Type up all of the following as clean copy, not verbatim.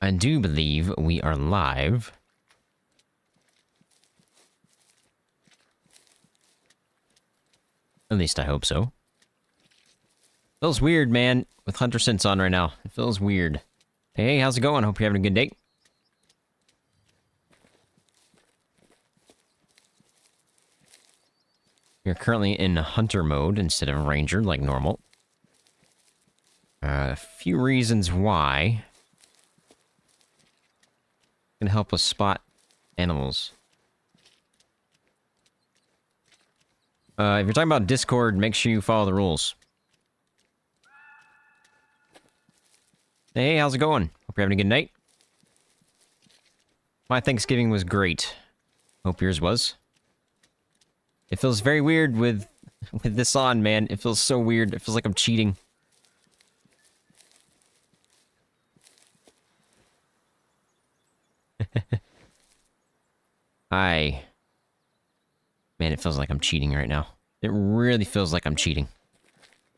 I do believe we are live. At least I hope so. Feels weird, man, with Hunter Sense on right now. It feels weird. Hey, how's it going? Hope you're having a good day. You're currently in Hunter mode instead of Ranger, like normal. A few reasons why. Can help us spot animals. If you're talking about Discord, make sure you follow the rules. Hey, how's it going? Hope you're having a good night. My Thanksgiving was great. Hope yours was. It feels very weird with this on, man. It feels so weird. It feels like I'm cheating. Hi. Man, it feels like I'm cheating right now. It really feels like I'm cheating.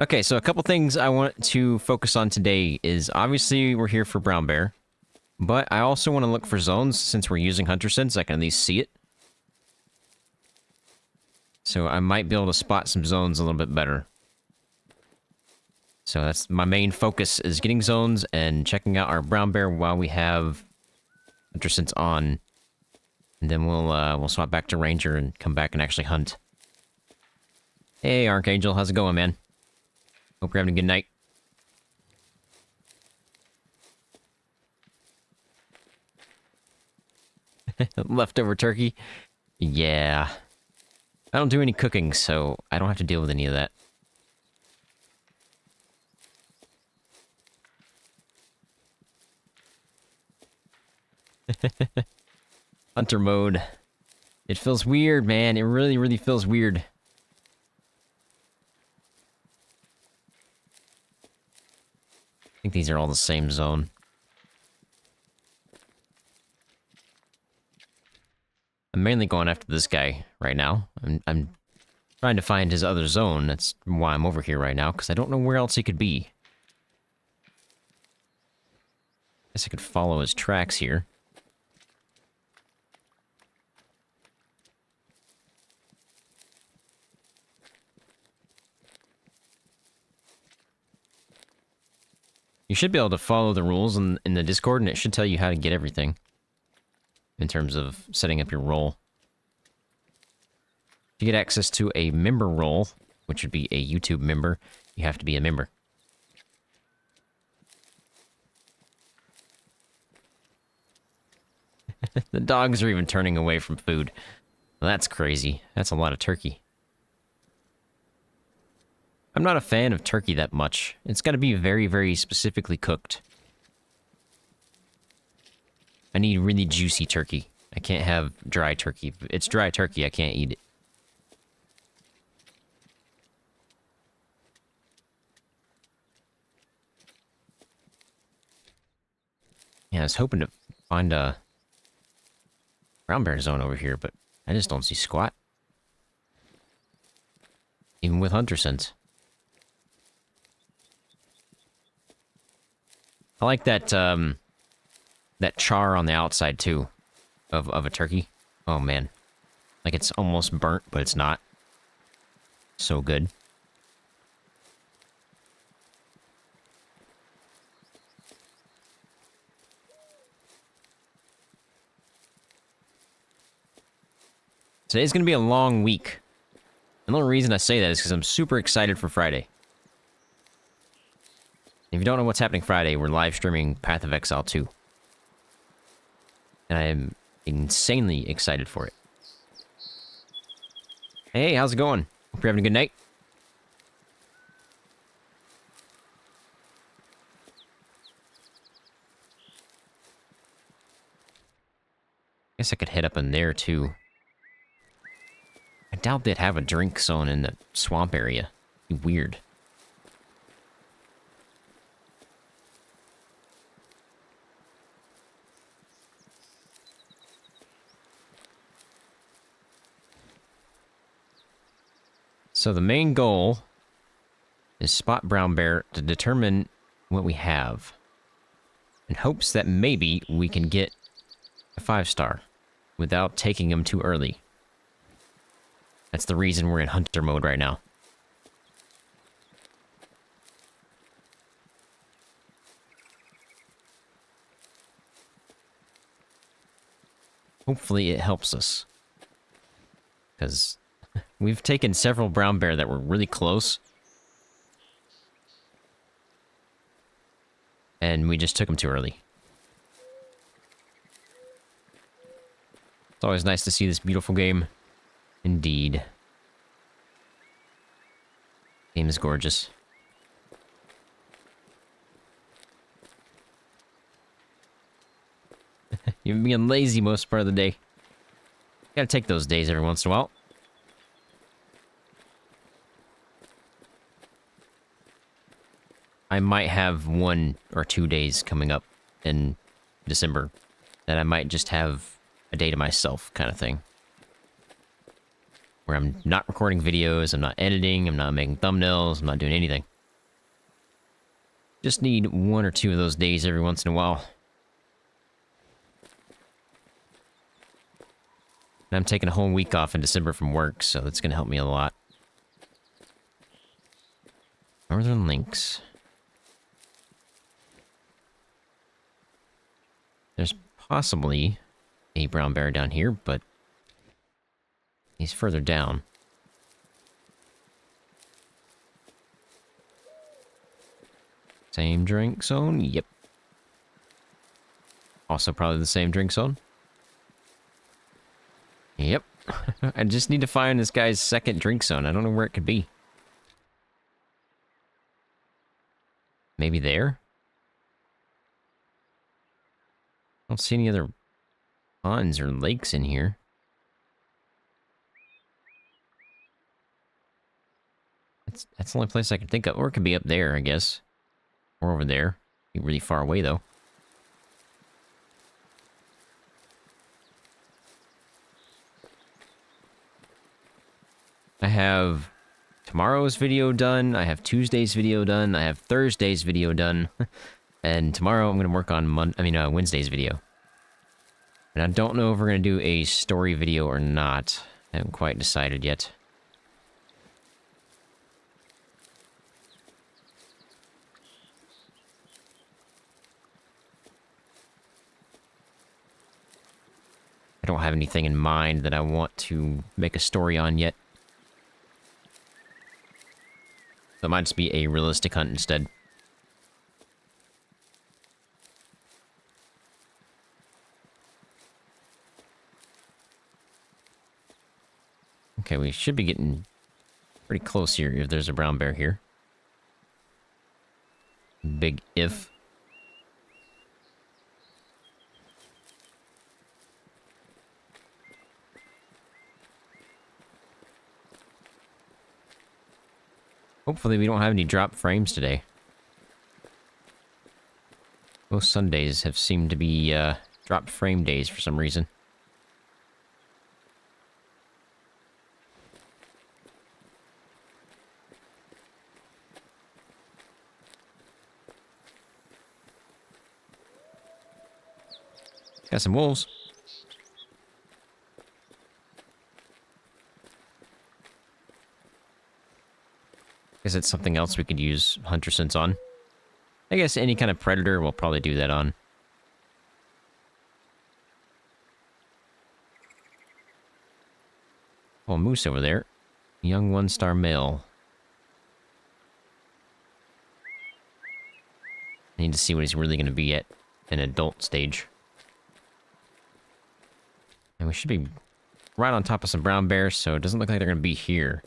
Okay, so a couple things I want to focus on today is obviously we're here for brown bear, but I also want to look for zones since we're using Hunter Sense. I can at least see it. So I might be able to spot some zones a little bit better. So that's my main focus, is getting zones and checking out our brown bear while we have Hunter Sense on. And then we'll swap back to Ranger and come back and actually hunt. Hey, Archangel, how's it going, man? Hope you're having a good night. Leftover turkey? Yeah. I don't do any cooking, so I don't have to deal with any of that. Hunter mode. It feels weird, man. It really, really feels weird. I think these are all the same zone. I'm mainly going after this guy right now. I'm trying to find his other zone. That's why I'm over here right now, because I don't know where else he could be. Guess I could follow his tracks here. You should be able to follow the rules in the Discord, and it should tell you how to get everything. In terms of setting up your role. To get access to a member role, which would be a YouTube member, you have to be a member. The dogs are even turning away from food. Well, that's crazy. That's a lot of turkey. I'm not a fan of turkey that much. It's got to be very, very specifically cooked. I need really juicy turkey. I can't have dry turkey. If it's dry turkey, I can't eat it. Yeah, I was hoping to find a brown bear zone over here, but I just don't see squat. Even with Hunter Sense. I like that, that char on the outside, too, of a turkey. Oh, man. Like, it's almost burnt, but it's not. So good. Today's gonna be a long week. And the only reason I say that is because I'm super excited for Friday. If you don't know what's happening Friday, we're live streaming Path of Exile 2. And I am insanely excited for it. Hey, how's it going? Hope you're having a good night. Guess I could head up in there, too. I doubt they'd have a drink zone in the swamp area. It'd be weird. So the main goal is spot brown bear to determine what we have. in hopes that maybe we can get a 5-star without taking them too early. That's the reason we're in hunter mode right now. Hopefully it helps us. Because we've taken several brown bear that were really close. And we just took them too early. It's always nice to see this beautiful game. Indeed. Game is gorgeous. You're being lazy most part of the day. Gotta take those days every once in a while. I might have 1 or 2 days coming up in December that I might just have a day to myself kind of thing. Where I'm not recording videos, I'm not editing, I'm not making thumbnails, I'm not doing anything. Just need 1 or 2 of those days every once in a while. And I'm taking a whole week off in December from work, so that's going to help me a lot. Northern Lynx. There's possibly a brown bear down here, but he's further down. Same drink zone? Yep. Also probably the same drink zone. Yep. I just need to find this guy's second drink zone. I don't know where it could be. Maybe there? I don't see any other ponds or lakes in here. That's the only place I can think of. Or it could be up there, I guess. Or over there. Be really far away, though. I have tomorrow's video done. I have Tuesday's video done. I have Thursday's video done. And tomorrow I'm going to work on Wednesday's video. And I don't know if we're going to do a story video or not. I haven't quite decided yet. I don't have anything in mind that I want to make a story on yet. So it might just be a realistic hunt instead. Okay, we should be getting pretty close here if there's a brown bear here. Big if. Hopefully we don't have any drop frames today. Most Sundays have seemed to be drop frame days for some reason. Got some wolves. Guess it's something else we could use hunter sense on. I guess any kind of predator we'll probably do that on. Oh, moose over there. Young 1-star male. I need to see what he's really going to be at an adult stage. And we should be right on top of some brown bears, so it doesn't look like they're going to be here.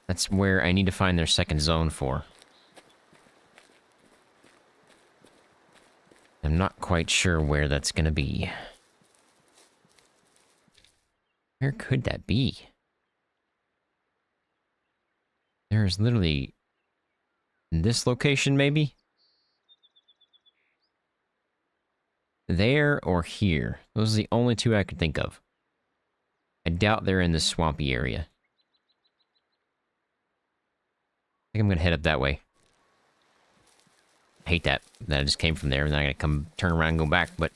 That's where I need to find their second zone for. I'm not quite sure where that's going to be. Where could that be? There's literally... in this location, maybe? There or here. Those are the only two I could think of. I doubt they're in this swampy area. I think I'm gonna head up that way. hate that I just came from there, and then I gotta come turn around and go back, but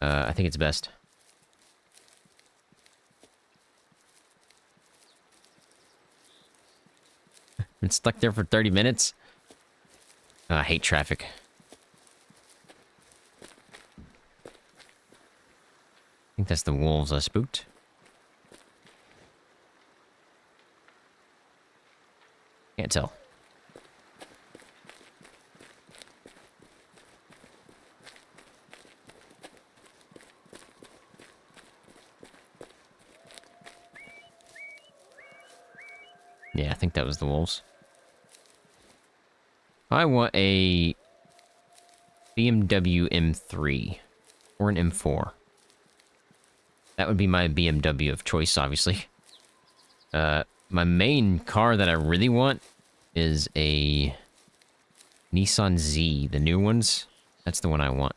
I think it's best. Been stuck there for 30 minutes? I hate traffic. I think that's the wolves I spooked. Can't tell. Yeah, I think that was the wolves. I want a BMW M3 or an M4. That would be my BMW of choice, obviously. My main car that I really want is a Nissan Z, the new ones. That's the one I want.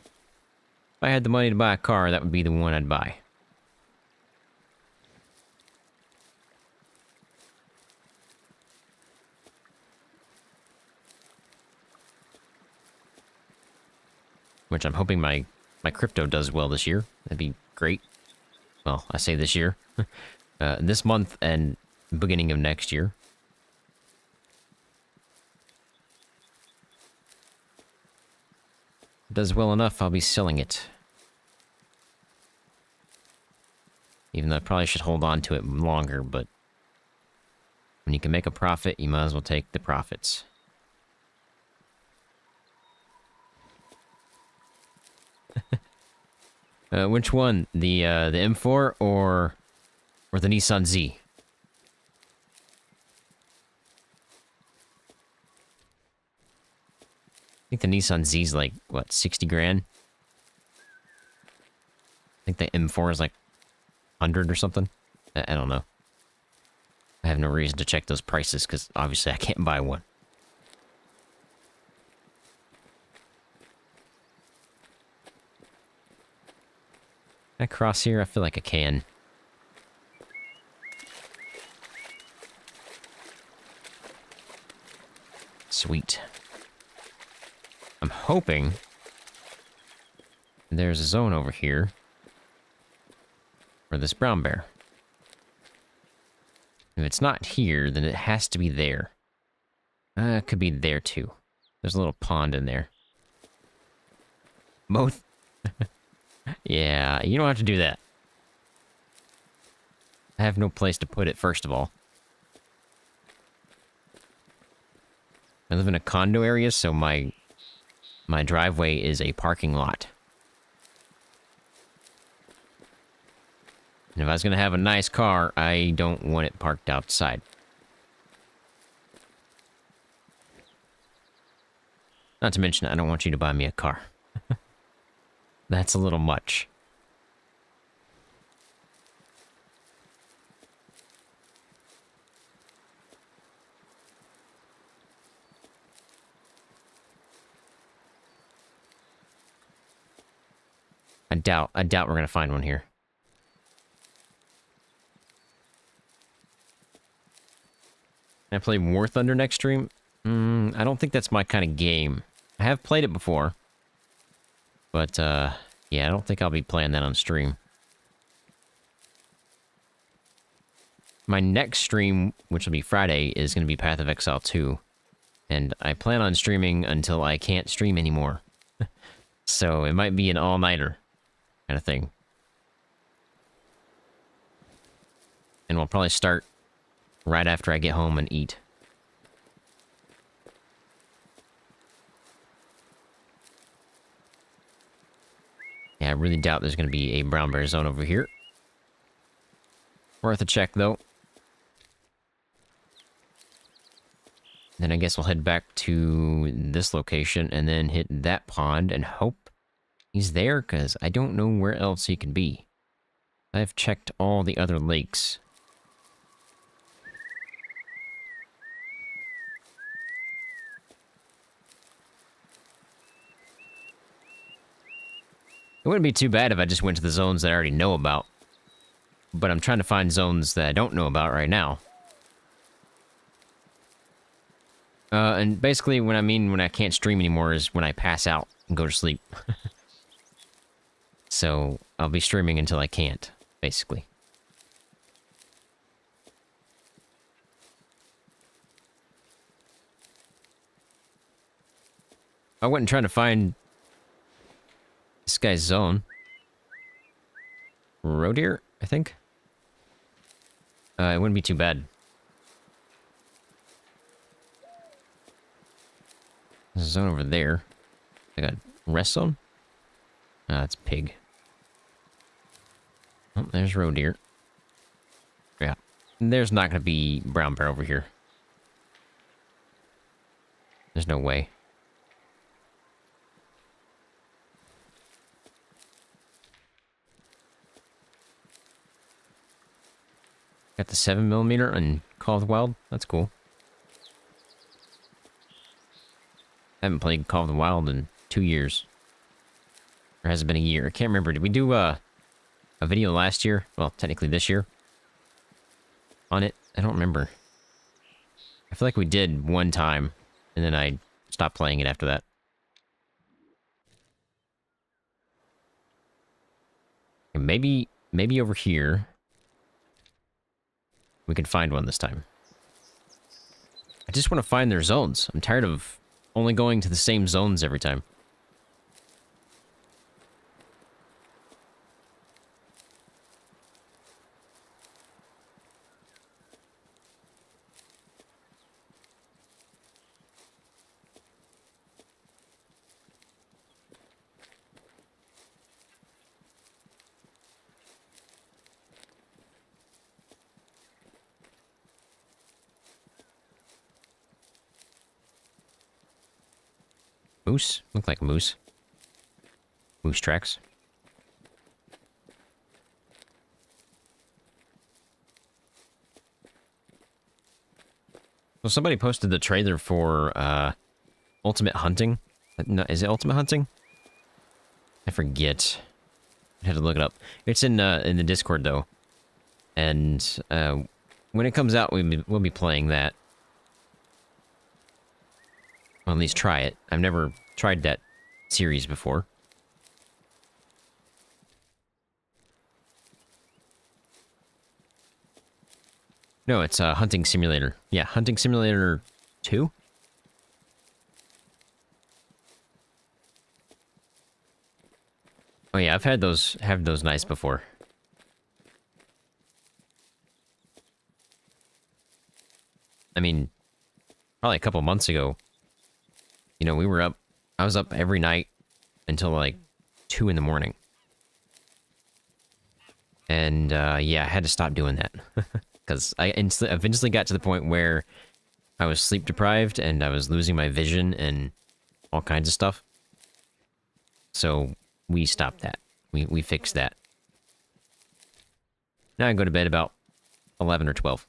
If I had the money to buy a car, that would be the one I'd buy. Which I'm hoping my crypto does well this year. That'd be great. Well, I say this year. This month and beginning of next year. If it does well enough, I'll be selling it. Even though I probably should hold on to it longer, but when you can make a profit, you might as well take the profits. Which one? The M4 or the Nissan Z? I think the Nissan Z's like, what, 60 grand? I think the M4 is like 100 or something. I don't know. I have no reason to check those prices because obviously I can't buy one. Can I cross here? I feel like I can. Sweet. I'm hoping there's a zone over here for this brown bear. If it's not here, then it has to be there. It could be there too. There's a little pond in there. Both. Yeah, you don't have to do that. I have no place to put it, first of all. I live in a condo area, so my driveway is a parking lot. And if I was gonna have a nice car, I don't want it parked outside. Not to mention, I don't want you to buy me a car. That's a little much. I doubt we're gonna find one here. Can I play War Thunder next stream? I don't think that's my kind of game. I have played it before. But, yeah, I don't think I'll be playing that on stream. My next stream, which will be Friday, is going to be Path of Exile 2. And I plan on streaming until I can't stream anymore. So it might be an all-nighter kind of thing. And we'll probably start right after I get home and eat. Yeah, I really doubt there's going to be a brown bear zone over here. Worth a check, though. Then I guess we'll head back to this location and then hit that pond and hope he's there, because I don't know where else he can be. I've checked all the other lakes. It wouldn't be too bad if I just went to the zones that I already know about. But I'm trying to find zones that I don't know about right now. And basically when I can't stream anymore is when I pass out and go to sleep. So I'll be streaming until I can't, basically. I went and tried to find this guy's zone. Roe deer, I think. It wouldn't be too bad. There's a zone over there. I got rest zone. Ah, that's pig. Oh, there's roe deer. Yeah. There's not going to be brown bear over here. There's no way. Got the 7mm on Call of the Wild. That's cool. I haven't played Call of the Wild in 2 years. Or has it been a year? I can't remember. Did we do a video last year? Well, technically this year. On it? I don't remember. I feel like we did one time, and then I stopped playing it after that. And maybe over here we can find one this time. I just want to find their zones. I'm tired of only going to the same zones every time. Moose? Look like a moose. Moose tracks. Well, somebody posted the trailer for, Ultimate Hunting. No, is it Ultimate Hunting? I forget. I had to look it up. It's in the Discord, though. And, when it comes out, we'll be playing that. Well, at least try it. I've never tried that series before. No, it's a Hunting Simulator. Yeah, Hunting Simulator 2? Oh yeah, I've had those nights before. I mean, probably a couple months ago. You know, I was up every night until like 2 in the morning. And, yeah, I had to stop doing that. Because I eventually got to the point where I was sleep deprived and I was losing my vision and all kinds of stuff. So we stopped that. We fixed that. Now I go to bed about 11 or 12.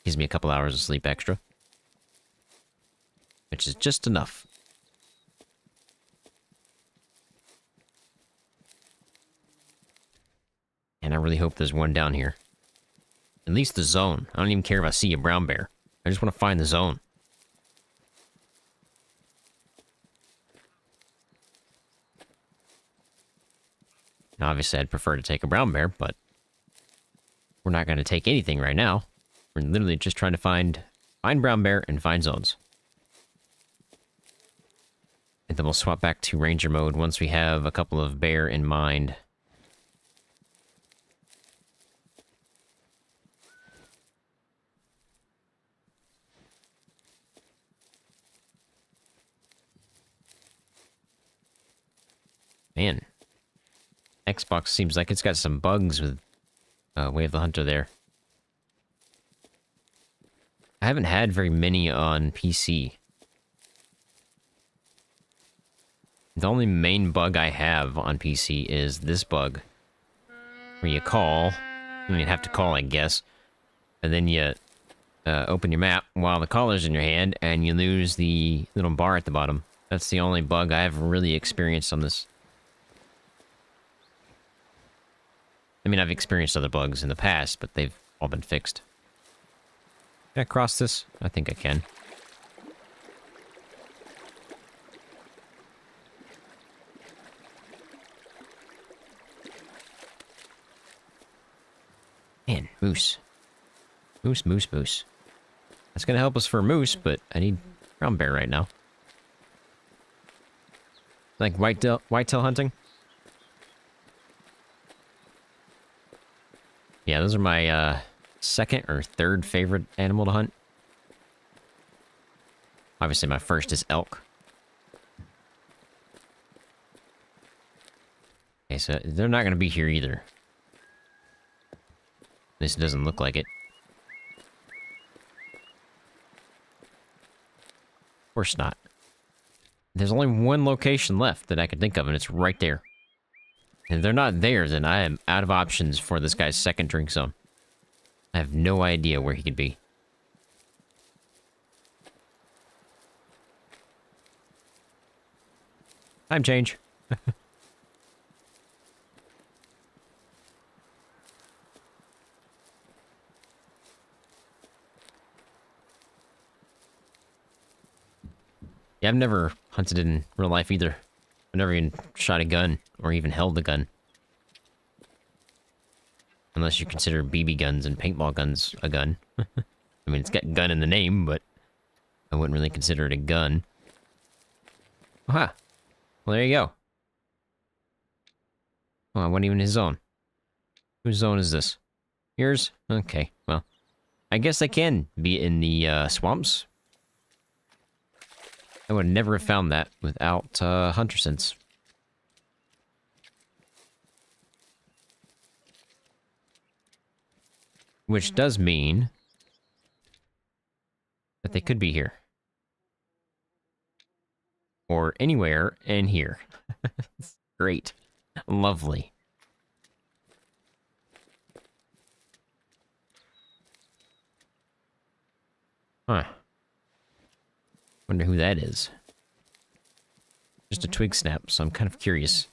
Gives me a couple hours of sleep extra. Which is just enough. And I really hope there's one down here. At least the zone. I don't even care if I see a brown bear. I just want to find the zone. Now, obviously, I'd prefer to take a brown bear, but we're not going to take anything right now. We're literally just trying to find brown bear and find zones. And then we'll swap back to ranger mode once we have a couple of bear in mind. Man, Xbox seems like it's got some bugs with Way of the Hunter there. I haven't had very many on PC. The only main bug I have on PC is this bug. Where you call, and you have to call, I guess. And then you open your map while the caller's in your hand, and you lose the little bar at the bottom. That's the only bug I've really experienced on this. I mean, I've experienced other bugs in the past, but they've all been fixed. Can I cross this? I think I can. Man, moose. Moose, moose, moose. That's gonna help us for moose, but I need brown bear right now. Like whitetail hunting? Yeah, those are my second or third favorite animal to hunt. Obviously, my first is elk. Okay, so they're not gonna be here either. This doesn't look like it. Of course not. There's only one location left that I could think of, and it's right there. And if they're not there, then I am out of options for this guy's second drink zone. I have no idea where he could be. Time change. Yeah, I've never hunted in real life either. I've never even shot a gun or even held a gun. Unless you consider BB guns and paintball guns a gun. I mean, it's got gun in the name, but I wouldn't really consider it a gun. Aha! Well, there you go. Oh, I wasn't even his zone. Whose zone is this? Yours? Okay, well. I guess I can be in the swamps. I would never have found that without hunter sense. Which does mean that they could be here. Or anywhere in here. Great. Lovely. Huh. Wonder who that is. Just a twig snap, so I'm kind of curious.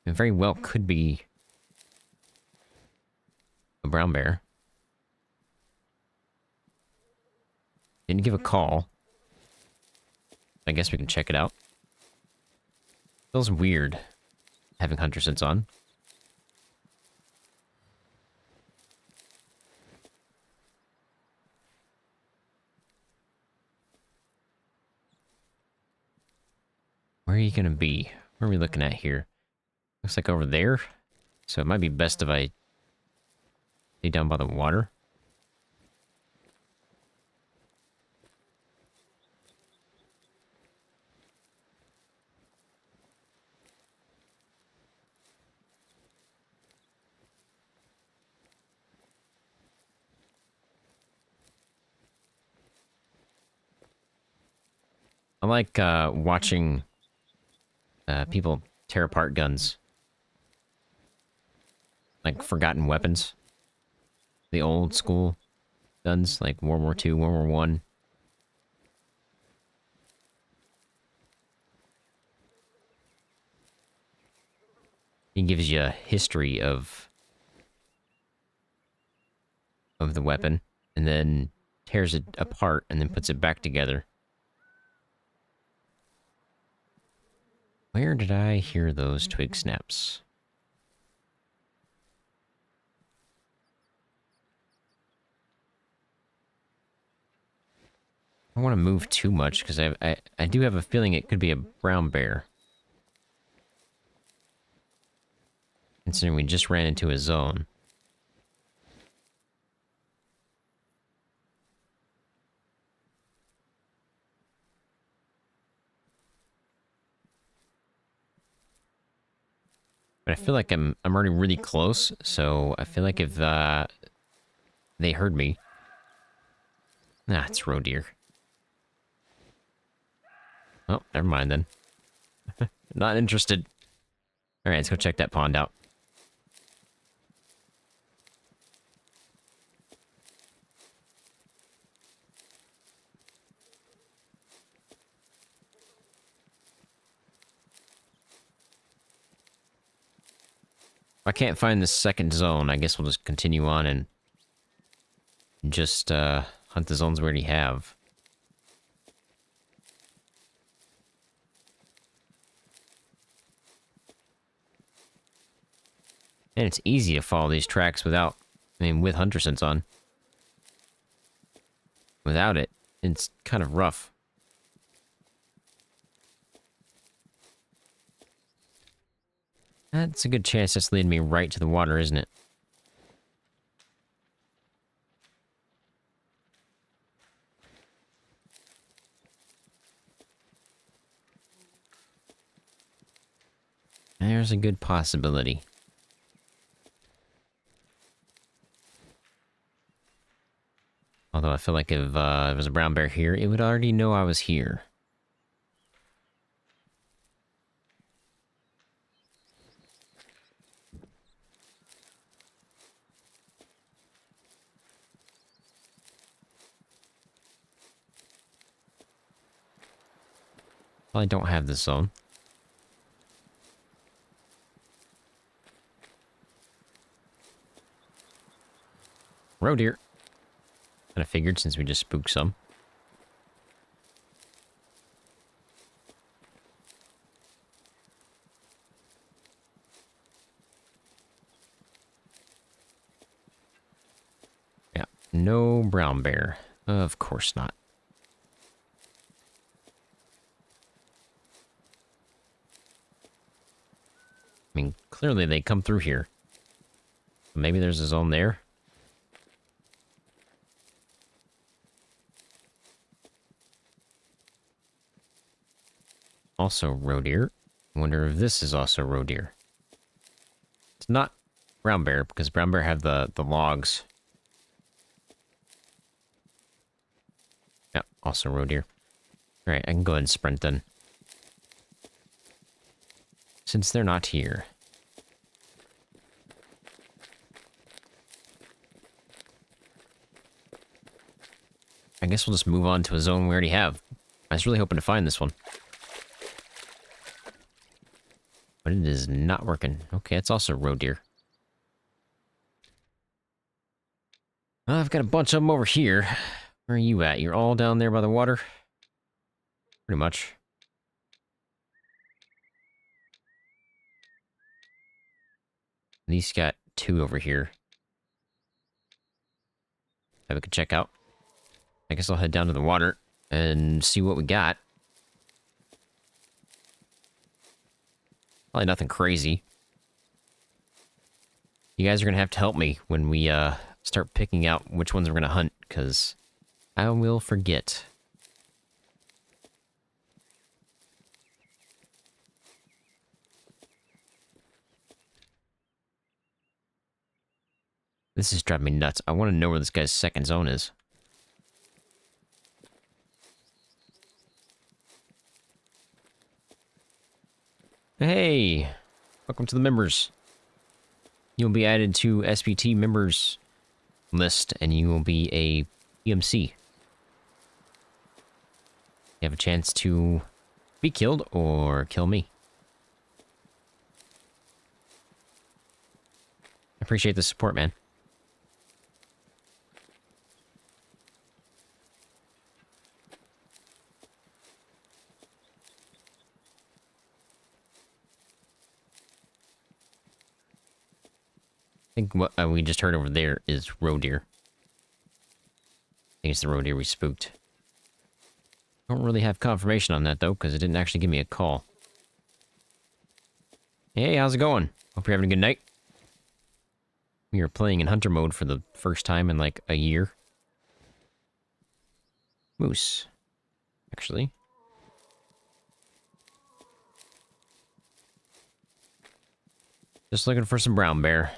It very well could be a brown bear. Didn't give a call. I guess we can check it out. Feels weird having hunter sense on. Where are you gonna be? Where are we looking at here? Looks like over there. So it might be best if I stay down by the water. I like watching people tear apart guns. Like forgotten weapons. The old school guns, like World War II, World War I. He gives you a history of the weapon, and then tears it apart, and then puts it back together. Where did I hear those twig snaps? I don't want to move too much, because I do have a feeling it could be a brown bear. Considering we just ran into a zone. But I feel like I'm already really close, so I feel like if they heard me. Nah, it's roe deer. Oh, never mind then. Not interested. Alright, let's go check that pond out. If I can't find the second zone, I guess we'll just continue on and Just hunt the zones we already have. And it's easy to follow these tracks without, I mean, with hunter sense on. Without it, it's kind of rough. That's a good chance that's leading me right to the water, isn't it? There's a good possibility. Although I feel like if there was a brown bear here, it would already know I was here. Well, I don't have this zone. Roe deer. Kind of figured since we just spooked some. Yeah, no brown bear. Of course not. I mean, clearly they come through here. Maybe there's a zone there. Also roe deer. Wonder if this is also roe deer. It's not brown bear, because brown bear have the logs. Yep, also roe deer. Alright, I can go ahead and sprint then. Since they're not here. I guess we'll just move on to a zone we already have. I was really hoping to find this one. But it is not working. Okay, it's also roe deer. Well, I've got a bunch of them over here. Where are you at? You're all down there by the water? Pretty much. At least got 2 over here that we could check out. I guess I'll head down to the water and see what we got. Probably nothing crazy. You guys are gonna have to help me when we start picking out which ones we're gonna hunt, because I will forget. This is driving me nuts. I want to know where this guy's second zone is. Hey! Welcome to the members. You'll be added to SPT members list, and you will be a EMC. You have a chance to be killed or kill me. I appreciate the support, man. I think what we just heard over there is roe deer. I think it's the roe deer we spooked. Don't really have confirmation on that, though, because it didn't actually give me a call. Hey, how's it going? Hope you're having a good night. We are playing in hunter mode for the first time in, like, a year. Moose. Actually. Just looking for some brown bear.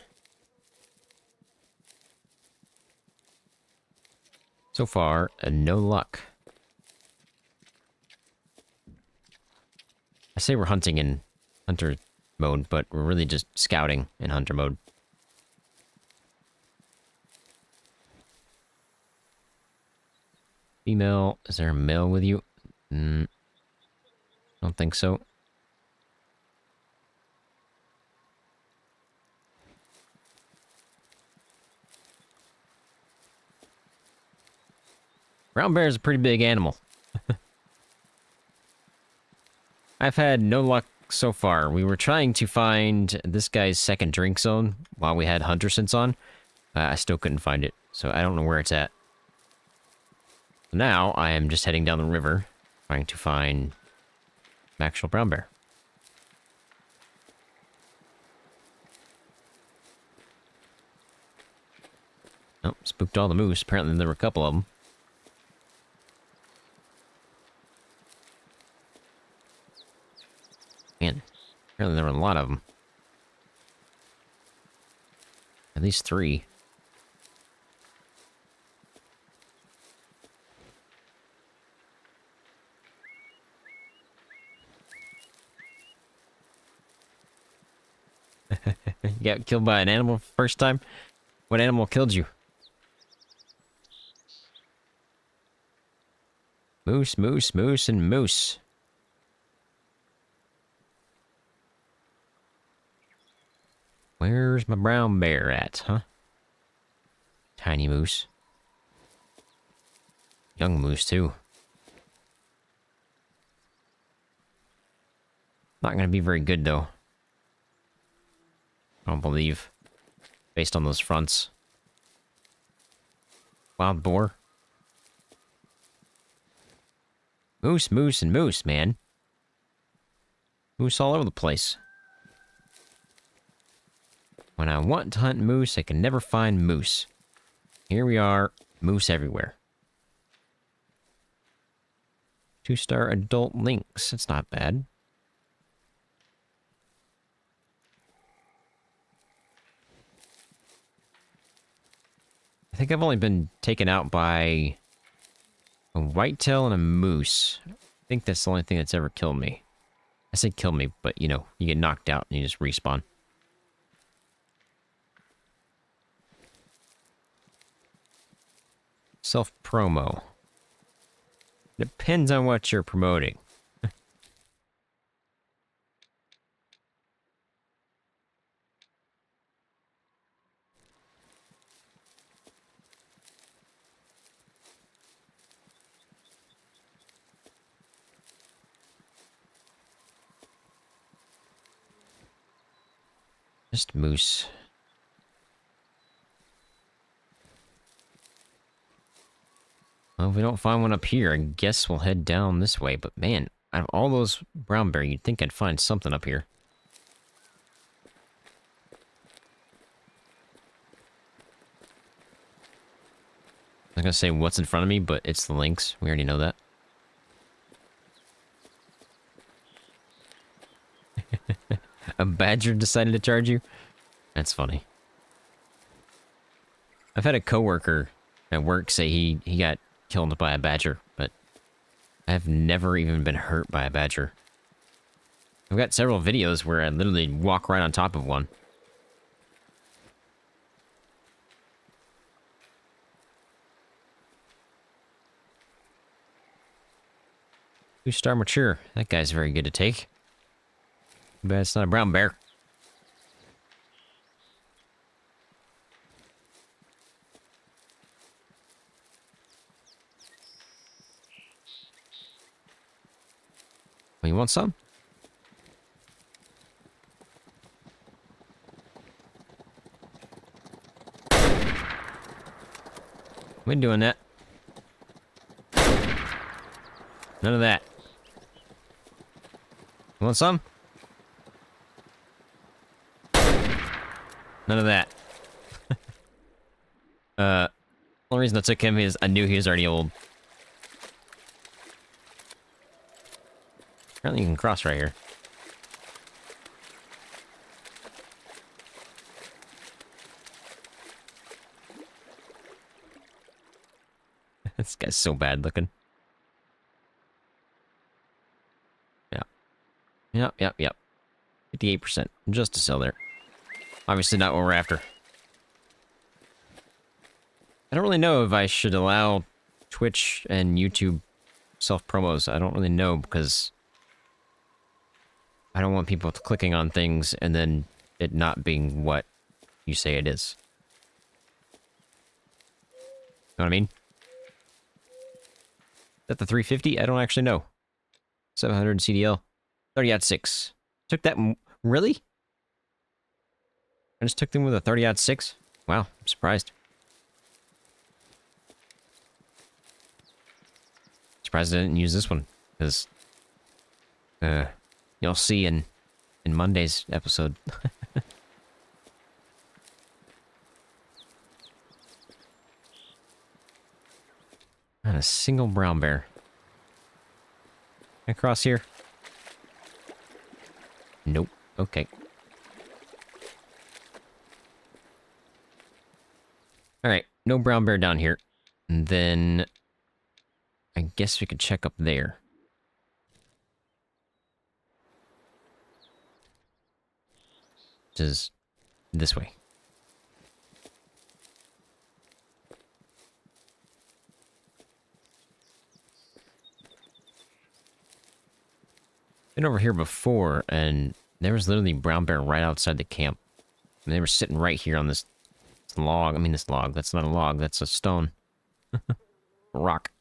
So far, no luck. I say we're hunting in hunter mode, but we're really just scouting in hunter mode. Female, is there a male with you? Don't think so. Brown bear is a pretty big animal. I've had no luck so far. We were trying to find this guy's second drink zone while we had hunter scents on. I still couldn't find it, so I don't know where it's at. Now, I am just heading down the river, trying to find an actual brown bear. Oh, spooked all the moose. Apparently there were a couple of them. Man, apparently there were a lot of them. At least 3. You got killed by an animal first time? What animal killed you? Moose, moose, moose, and moose. Where's my brown bear at, huh? Tiny moose. Young moose, too. Not gonna be very good, though. I don't believe. Based on those fronts. Wild boar. Moose, moose, and moose, man. Moose all over the place. When I want to hunt moose, I can never find moose. Here we are, moose everywhere. 2-star adult lynx, that's not bad. I think I've only been taken out by a whitetail and a moose. I think that's the only thing that's ever killed me. I say kill me, but you know, you get knocked out and you just respawn. Self-promo. Depends on what you're promoting. Just moose. Well, if we don't find one up here, I guess we'll head down this way. But man, out of all those brown bear, you'd think I'd find something up here. I was gonna say what's in front of me, but it's the lynx. We already know that. A badger decided to charge you? That's funny. I've had a coworker at work say he got killed by a badger, but I've never even been hurt by a badger. I've got several videos where I literally walk right on top of one. Two-star mature. That guy's very good to take. Too bad it's not a brown bear. Oh, you want some? We ain't doing that. None of that. You want some? None of that. The only reason I took him is I knew he was already old. Apparently you can cross right here. This guy's so bad looking. Yep. 58%. Just to sell there. Obviously not what we're after. I don't really know if I should allow Twitch and YouTube self-promos. I don't really know because I don't want people clicking on things and then it not being what you say it is. Know what I mean? that the 350? I don't actually know. 700 CDL. 30-06. Took that... Really? I just took them with a 30-06? Wow, I'm surprised. Surprised I didn't use this one, because... you'll see in Monday's episode. Not a single brown bear. Can I cross here? Nope. Okay. Alright, no brown bear down here. And then... I guess we could check up there. Which is this way. Been over here before, and there was literally brown bear right outside the camp. And they were sitting right here on this log. I mean, this log. That's not a log. That's a stone. Rock.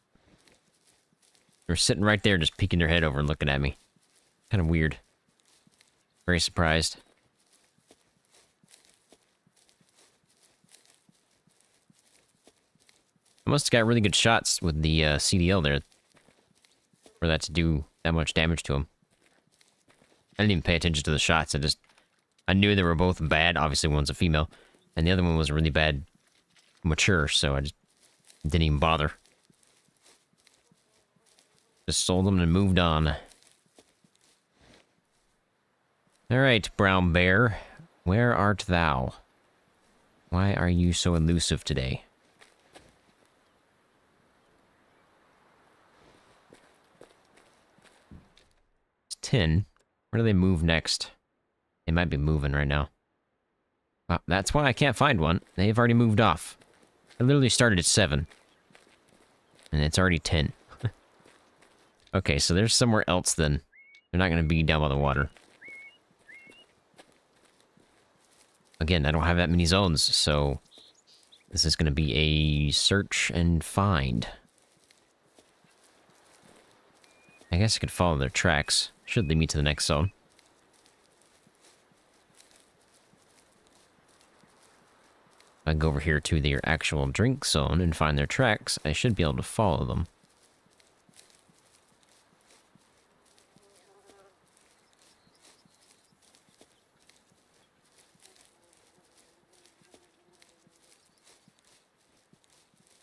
They were sitting right there, just peeking their head over and looking at me. Kind of weird. Very surprised. I must have got really good shots with the CDL there. For that to do that much damage to him. I didn't even pay attention to the shots. I knew they were both bad. Obviously, one's a female. And the other one was really bad mature, so I just didn't even bother. Just sold them and moved on. Alright, brown bear. Where art thou? Why are you so elusive today? It's 10. Where do they move next? They might be moving right now. Well, that's why I can't find one. They've already moved off. I literally started at 7. And it's already 10. Okay, so there's somewhere else then. They're not going to be down by the water. Again, I don't have that many zones, so... This is going to be a search and find. I guess I could follow their tracks. Should lead me to the next zone. If I go over here to their actual drink zone and find their tracks, I should be able to follow them.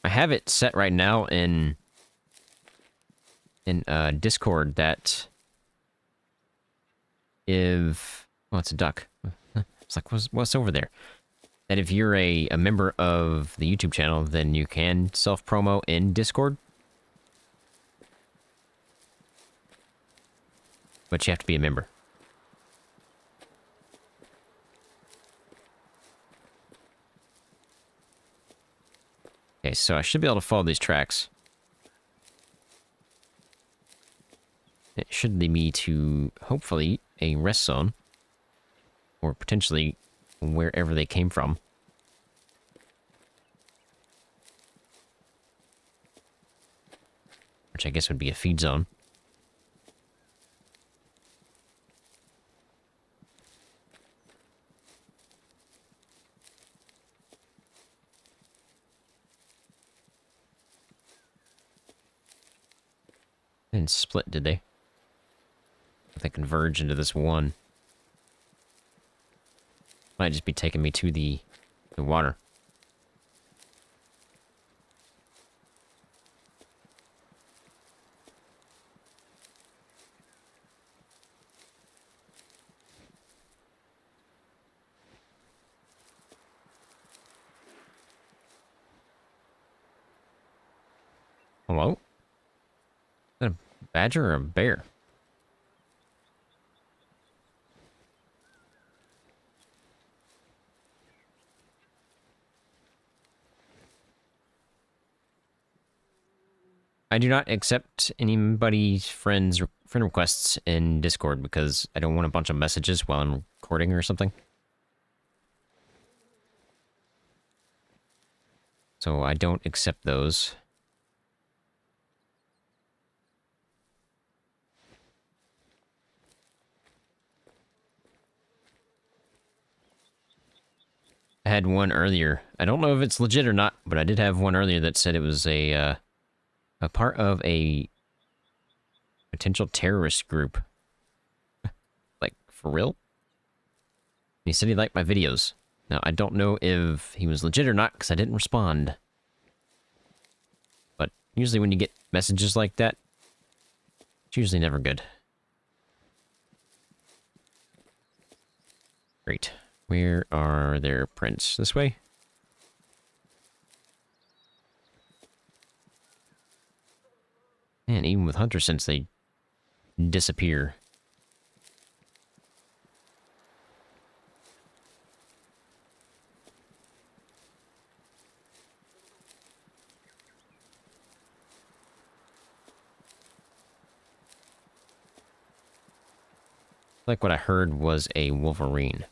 I have it set right now in Discord that if... Oh, it's a duck. It's like, what's over there? That if you're a member of the YouTube channel, then you can self-promo in Discord. But you have to be a member. Okay, so I should be able to follow these tracks. It should lead me to, hopefully, a rest zone. Or potentially wherever they came from. Which I guess would be a feed zone. They didn't split, did they? They converge into this one. Might just be taking me to the water. Hello? Is that a badger or a bear? I do not accept anybody's friend requests in Discord because I don't want a bunch of messages while I'm recording or something. So I don't accept those. had one earlier. I don't know if it's legit or not, but I did have one earlier that said it was a part of a potential terrorist group. Like, for real? He said he liked my videos. Now, I don't know if he was legit or not, because I didn't respond. But usually when you get messages like that, it's usually never good. Great. Where are their prints? This way? And even with hunter scents, they disappear. Like what I heard was a wolverine.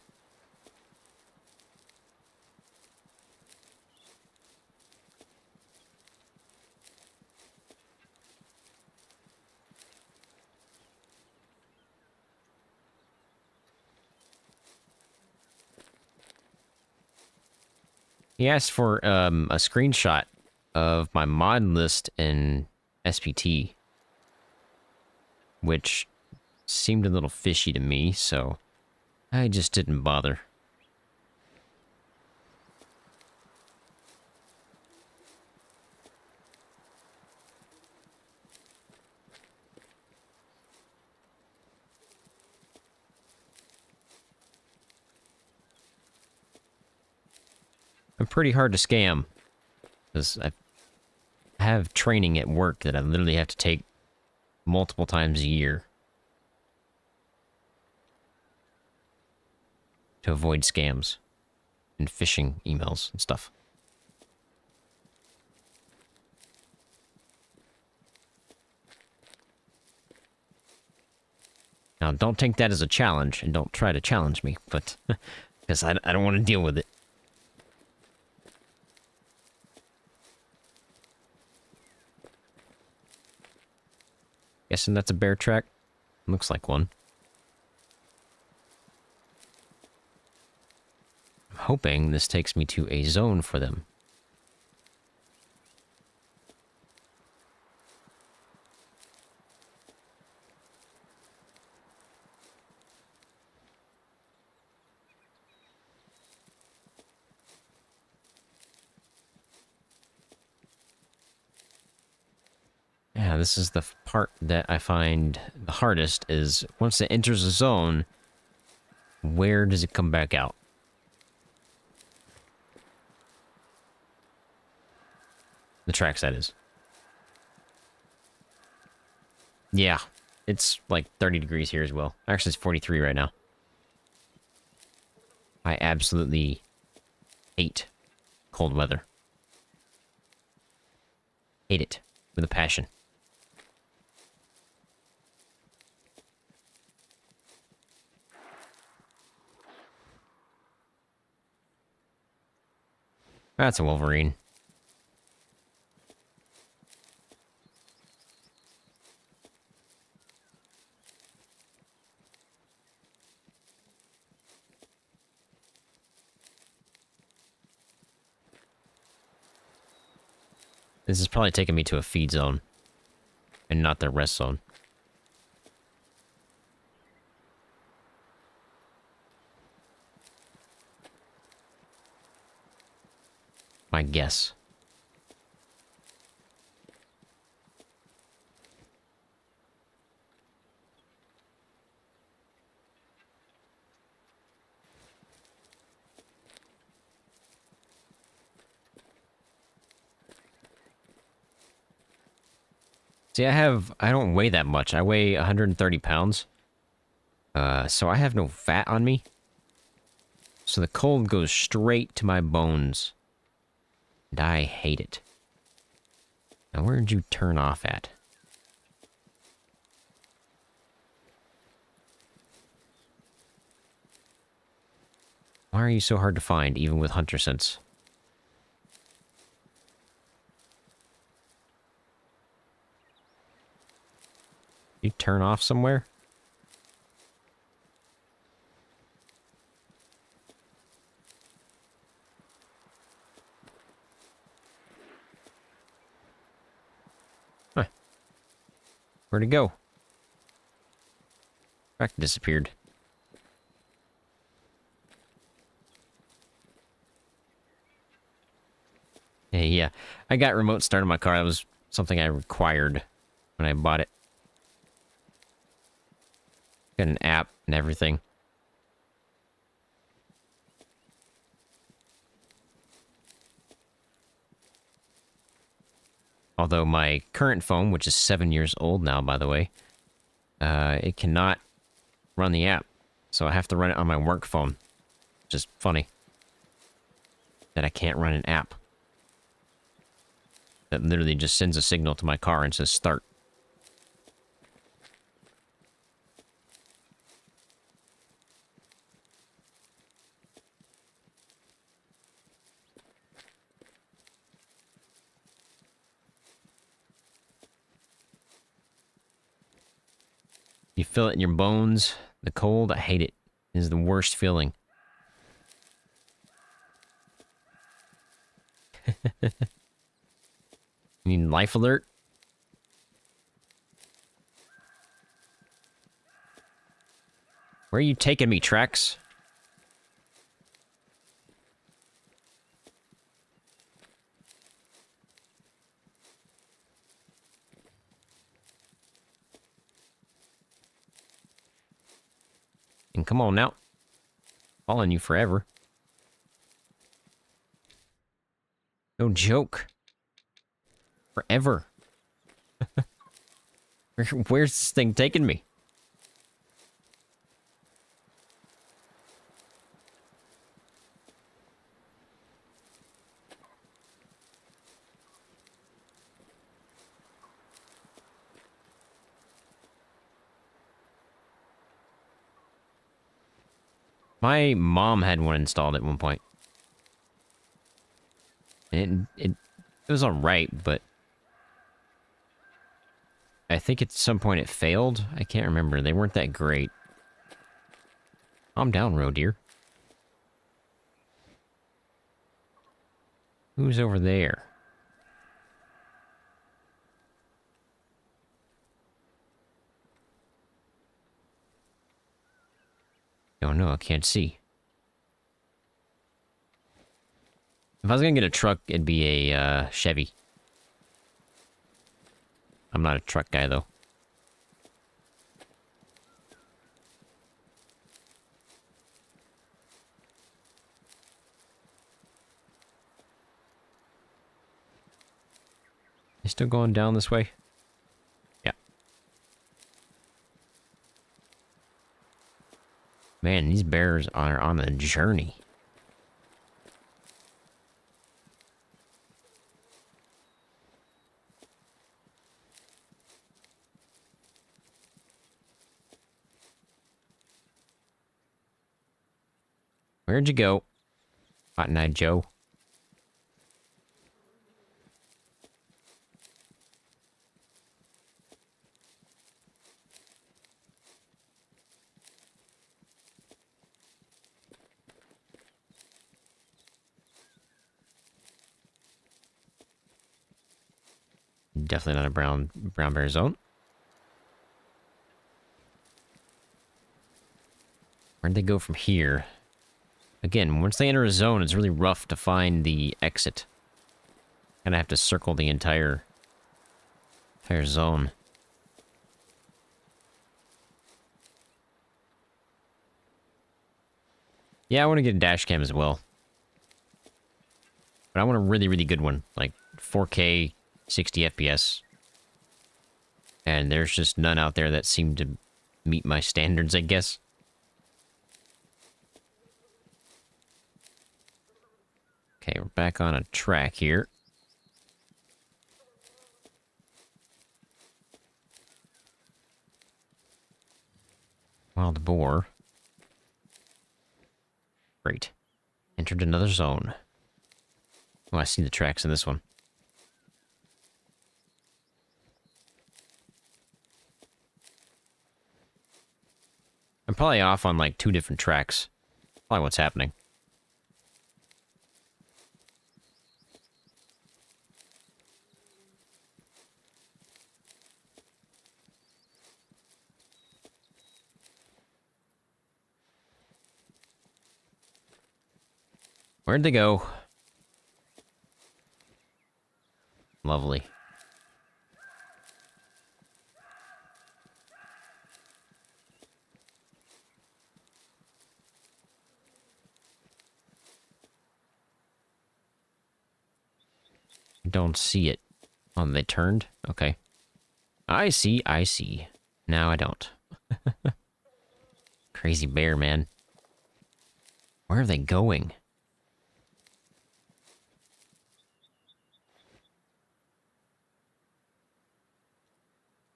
He asked for a screenshot of my mod list in SPT, which seemed a little fishy to me, so I just didn't bother. I'm pretty hard to scam, because I have training at work that I literally have to take multiple times a year to avoid scams and phishing emails and stuff. Now, don't take that as a challenge, and don't try to challenge me, but because I don't want to deal with it. Guessing that's a bear track? Looks like one. I'm hoping this takes me to a zone for them. Yeah, this is the part that I find the hardest, is once it enters a zone, where does it come back out? The tracks, that is. Yeah, it's like 30 degrees here as well. Actually, it's 43 right now. I absolutely hate cold weather. Hate it with a passion. That's a wolverine. This is probably taking me to a feed zone and not the rest zone. My guess. See, I don't weigh that much. I weigh 130 pounds. So I have no fat on me. So the cold goes straight to my bones. And I hate it. Now, where did you turn off at? Why are you so hard to find, even with hunter scents? You turn off somewhere? Where'd it go? Track disappeared. Hey, yeah. I got remote start on my car. That was something I required when I bought it. Got an app and everything. Although my current phone, which is 7 years old now, by the way, it cannot run the app. So I have to run it on my work phone. Just funny that I can't run an app that literally just sends a signal to my car and says start. You feel it in your bones. The cold, I hate it. It is the worst feeling. You need life alert? Where are you taking me, Trex? And come on now. Following you forever. No joke. Forever. Where's this thing taking me? My mom had one installed at one point. And it was alright, but I think at some point it failed. I can't remember. They weren't that great. Calm down, roe deer. Who's over there? Oh no, I can't see. If I was gonna get a truck, it'd be a Chevy. I'm not a truck guy, though. You still going down this way? Yeah. Man, these bears are on a journey. Where'd you go? Cotton Eye Joe. Definitely not a brown bear zone. Where'd they go from here? Again, once they enter a zone, it's really rough to find the exit. Kinda have to circle the entire zone. Yeah, I want to get a dash cam as well. But I want a really, really good one. Like 4K, 60 FPS. And there's just none out there that seem to meet my standards, I guess. Okay, we're back on a track here. Wild boar. Great. Entered another zone. Oh, I see the tracks in this one. I'm probably off on like 2 different tracks. Probably what's happening. Where'd they go? Lovely. Don't see it. Oh, they turned? Okay. I see, I see. Now I don't. Crazy bear, man. Where are they going?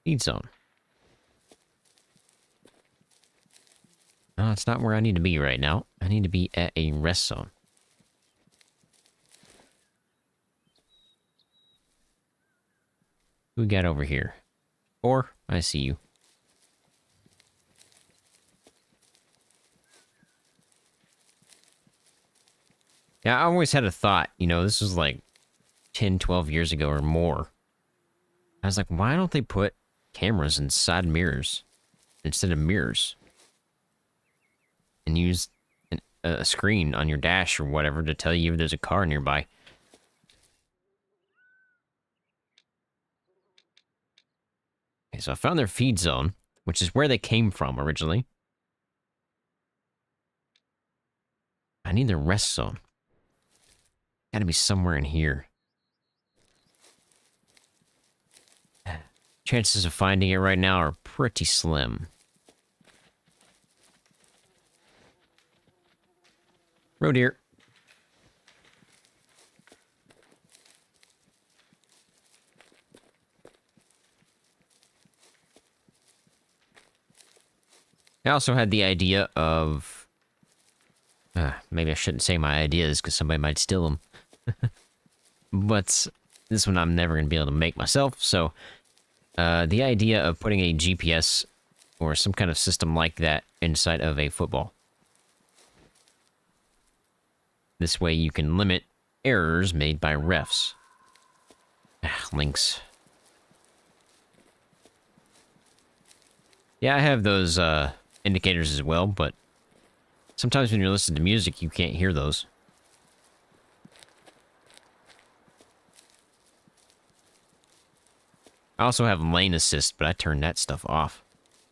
Feed zone. No, it's not where I need to be right now. I need to be at a rest zone. Who we got over here? Or, I see you. Yeah, I always had a thought, you know, this was like 10, 12 years ago or more. I was like, why don't they put cameras inside mirrors instead of mirrors? And use a screen on your dash or whatever to tell you if there's a car nearby. Okay, so I found their feed zone, which is where they came from originally. I need their rest zone. Gotta be somewhere in here. Chances of finding it right now are pretty slim. Roe deer. I also had the idea of... maybe I shouldn't say my ideas because somebody might steal them. But this one I'm never going to be able to make myself, so... the idea of putting a GPS or some kind of system like that inside of a football. This way you can limit errors made by refs. Links. Yeah, I have those indicators as well, but sometimes when you're listening to music, you can't hear those. I also have lane assist, but I turned that stuff off.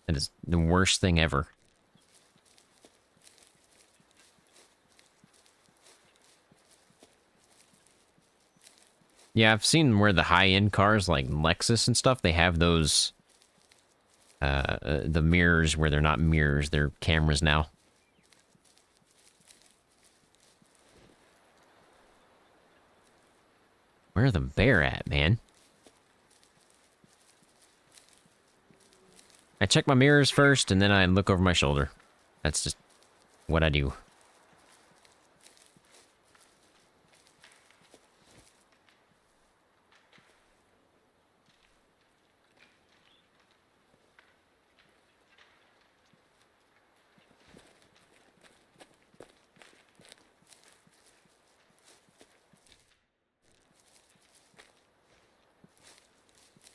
That is the worst thing ever. Yeah, I've seen where the high-end cars, like Lexus and stuff, they have those... the mirrors where they're not mirrors, they're cameras now. Where's the bear at, man? I check my mirrors first, and then I look over my shoulder. That's just what I do.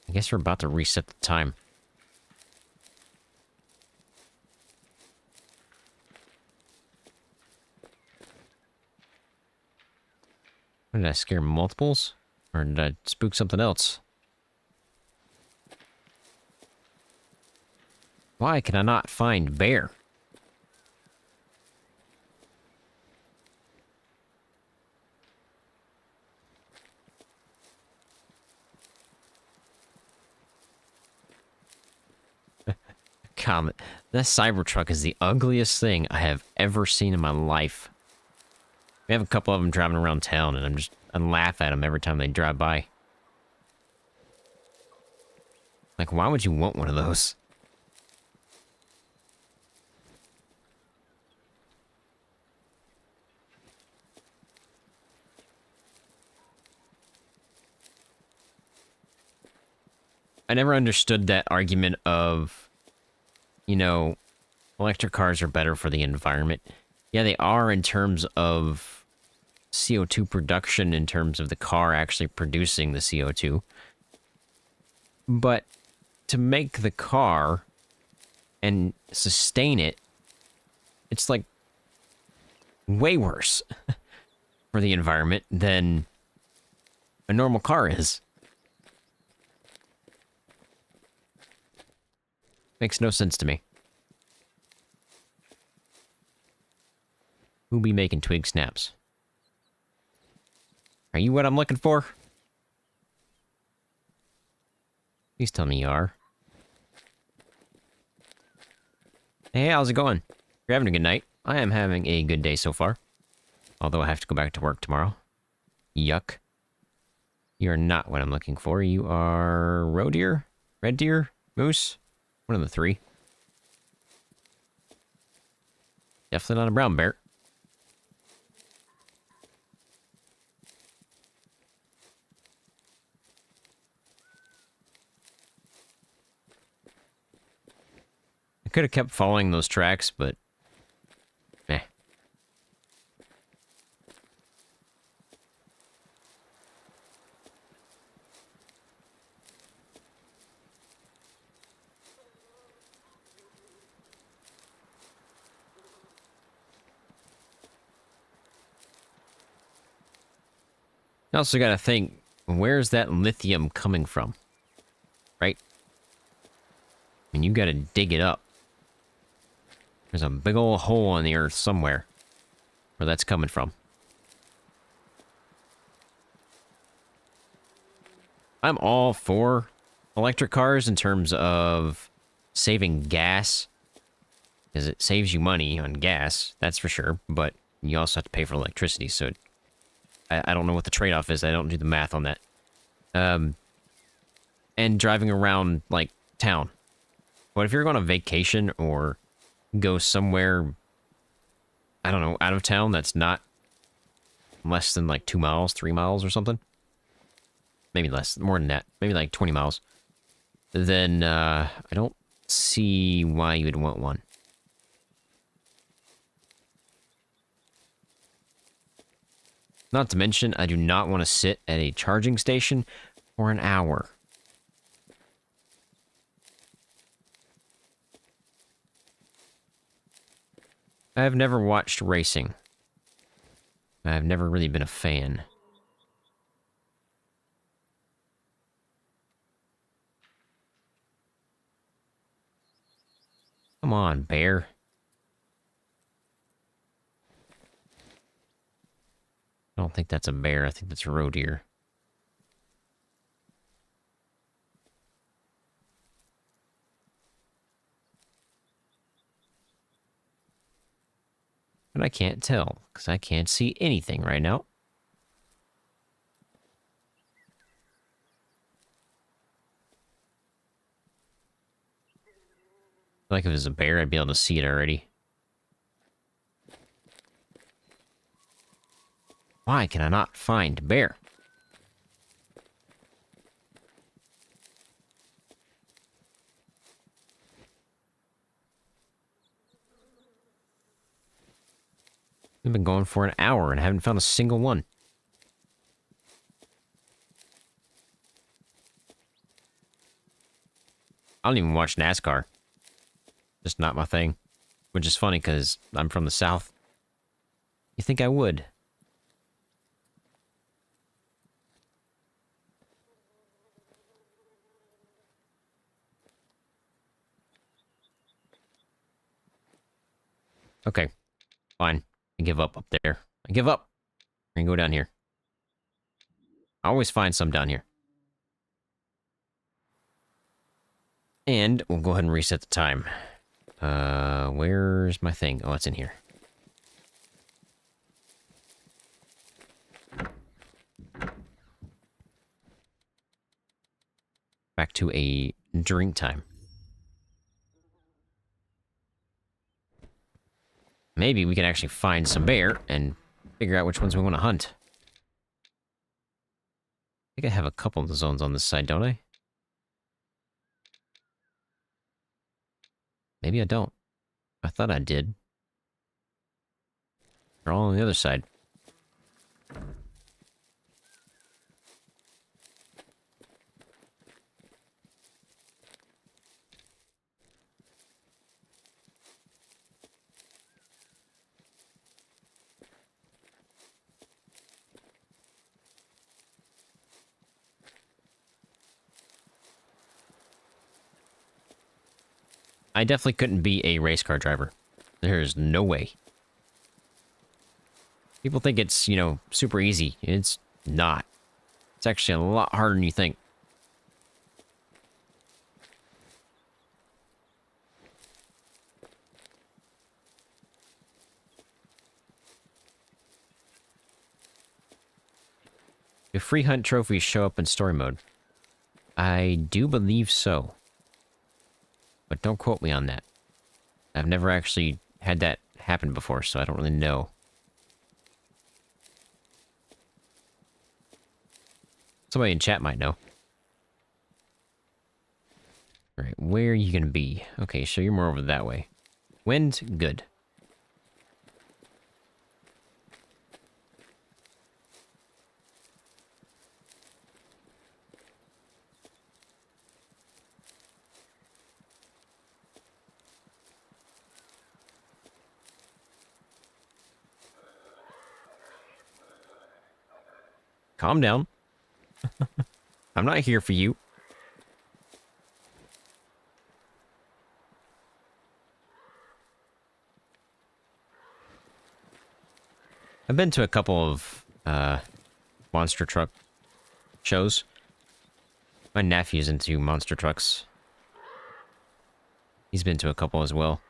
I guess we're about to reset the time. Did I scare multiples? Or did I spook something else? Why can I not find bear? Comment. That Cybertruck is the ugliest thing I have ever seen in my life. We have a couple of them driving around town, and I laugh at them every time they drive by. Like, why would you want one of those? I never understood that argument of, you know, electric cars are better for the environment. Yeah, they are in terms of CO2 production, in terms of the car actually producing the CO2. But to make the car and sustain it, it's like way worse. for the environment than a normal car is. Makes no sense to me. Who be making twig snaps? Are you what I'm looking for? Please tell me you are. Hey, how's it going? You're having a good night. I am having a good day so far. Although I have to go back to work tomorrow. Yuck. You're not what I'm looking for. You are roe deer? Red deer? Moose? One of the three. Definitely not a brown bear. I could have kept following those tracks, but... meh. You also gotta think, where's that lithium coming from? Right? I mean, you gotta dig it up. There's a big old hole in the earth somewhere where that's coming from. I'm all for electric cars in terms of saving gas, because it saves you money on gas, that's for sure, but you also have to pay for electricity, so I don't know what the trade-off is. I don't do the math on that. And driving around, like, town. What if you're going on vacation or go somewhere, I don't know, out of town that's not less than, like, 2 miles, 3 miles or something? Maybe less, more than that. Maybe, like, 20 miles. Then, I don't see why you would want one. Not to mention, I do not want to sit at a charging station for an hour. I have never watched racing. I've never really been a fan. Come on, bear. I don't think that's a bear. I think that's a roe deer. But I can't tell, because I can't see anything right now. Like if it was a bear, I'd be able to see it already. Why can I not find bear? We've been going for an hour and haven't found a single one. I don't even watch NASCAR. Just not my thing. Which is funny because I'm from the South. You think I would? Okay. Fine. I give up there. I give up. I can go down here. I always find some down here. And we'll go ahead and reset the time. Where's my thing? Oh, it's in here. Back to a drink time. Maybe we can actually find some bear and figure out which ones we want to hunt. I think I have a couple of the zones on this side, don't I? Maybe I don't. I thought I did. They're all on the other side. I definitely couldn't be a race car driver. There's no way. People think it's, you know, super easy. It's not. It's actually a lot harder than you think. Do free hunt trophies show up in story mode? I do believe so. But don't quote me on that. I've never actually had that happen before, so I don't really know. Somebody in chat might know. Alright, where are you gonna be? Okay, so you're more over that way. Wind, good. Calm down. I'm not here for you. I've been to a couple of monster truck shows. My nephew's into monster trucks. He's been to a couple as well.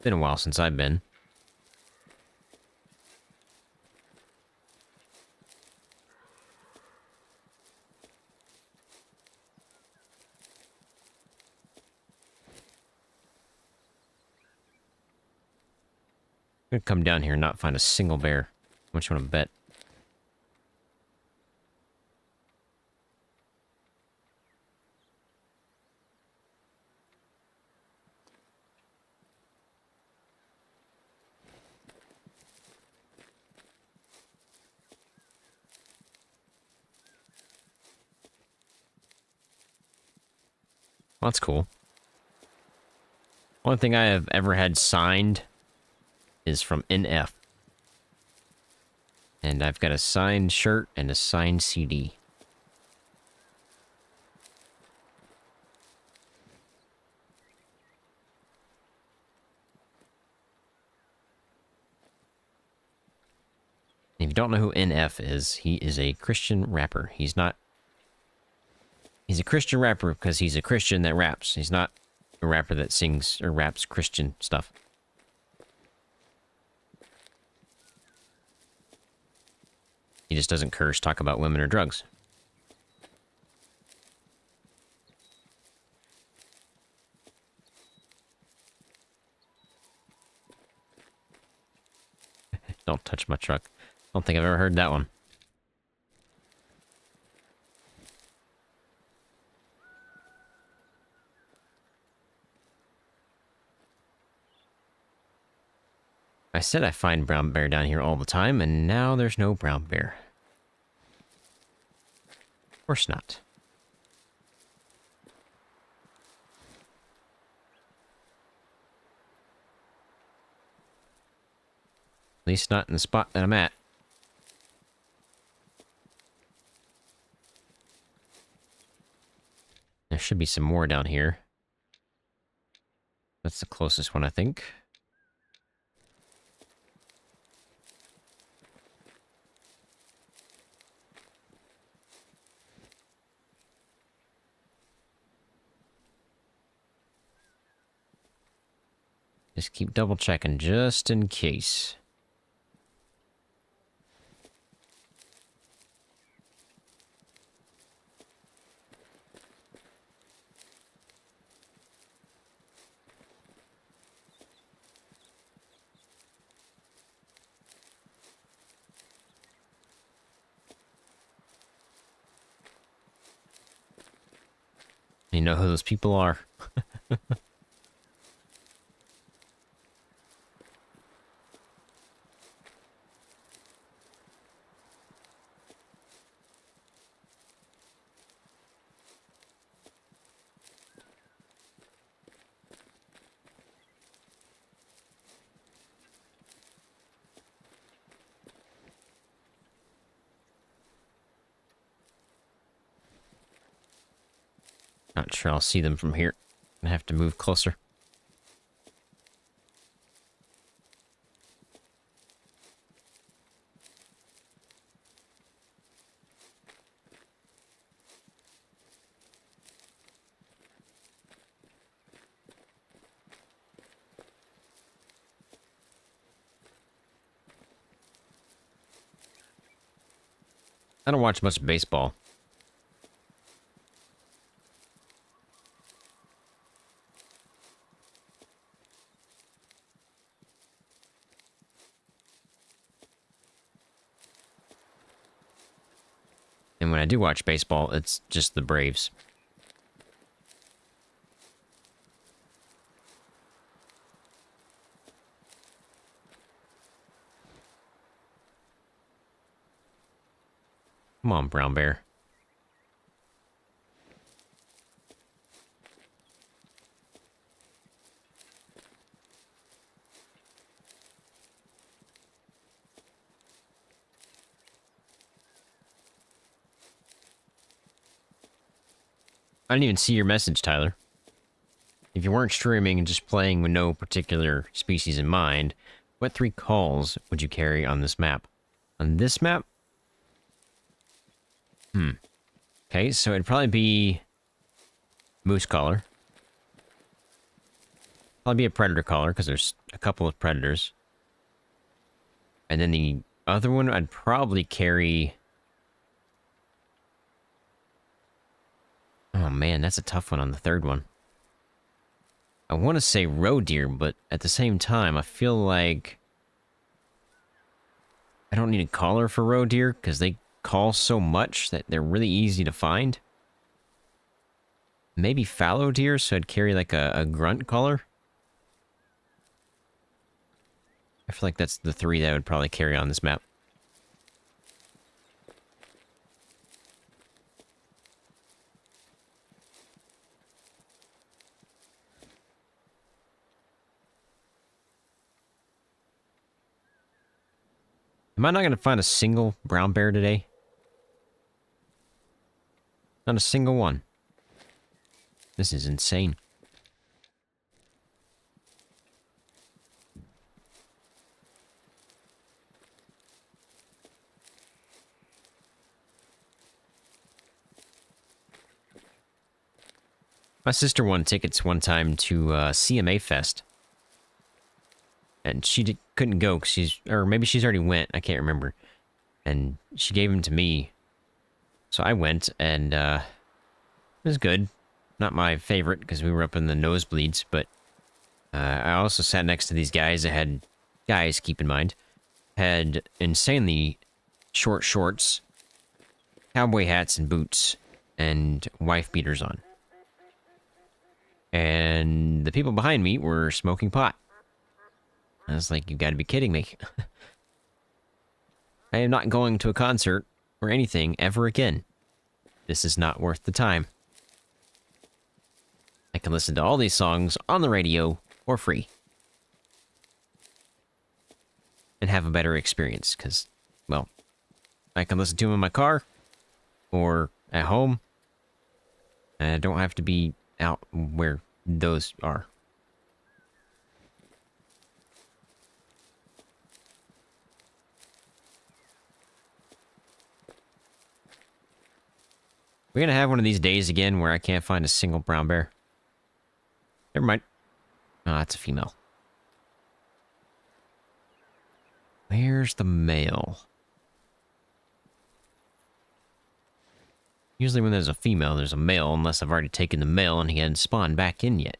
Been a while since I've been. I'm gonna come down here and not find a single bear. How much you want to bet? Well, that's cool. One thing I have ever had signed is from NF. And I've got a signed shirt and a signed CD. If you don't know who NF is, he is a Christian rapper. He's not... He's a Christian rapper because he's a Christian that raps. He's not a rapper that sings or raps Christian stuff. He just doesn't curse, talk about women or drugs. Don't touch my truck. Don't think I've ever heard that one. I said I find brown bear down here all the time, and now there's no brown bear. Of course not. At least not in the spot that I'm at. There should be some more down here. That's the closest one, I think. Just keep double checking just in case. You know who those people are. Not sure I'll see them from here. I have to move closer. I don't watch much baseball. And when I do watch baseball, it's just the Braves. Come on, brown bear. I didn't even see your message, Tyler. If you weren't streaming and just playing with no particular species in mind, what 3 calls would you carry on this map? On this map? Okay, so it'd probably be moose collar. Probably be a predator collar, because there's a couple of predators. And then the other one, I'd probably carry... Oh man, that's a tough one on the third one. I want to say roe deer, but at the same time, I feel like I don't need a collar for roe deer, because they call so much that they're really easy to find. Maybe fallow deer, so I'd carry like a grunt collar. I feel like that's the 3 that I would probably carry on this map. Am I not going to find a single brown bear today? Not a single one. This is insane. My sister won tickets one time to CMA Fest. And she couldn't go, cause or maybe she's already went, I can't remember. And she gave them to me. So I went, and it was good. Not my favorite, because we were up in the nosebleeds, but I also sat next to these guys that had, guys, keep in mind, had insanely short shorts, cowboy hats and boots, and wife beaters on. And the people behind me were smoking pot. I was like, you gotta be kidding me. I am not going to a concert or anything ever again. This is not worth the time. I can listen to all these songs on the radio for free. And have a better experience, because, well, I can listen to them in my car or at home. And I don't have to be out where those are. We're gonna have one of these days again where I can't find a single brown bear. Never mind. Oh, that's a female. Where's the male? Usually when there's a female, there's a male, unless I've already taken the male and he hadn't spawned back in yet.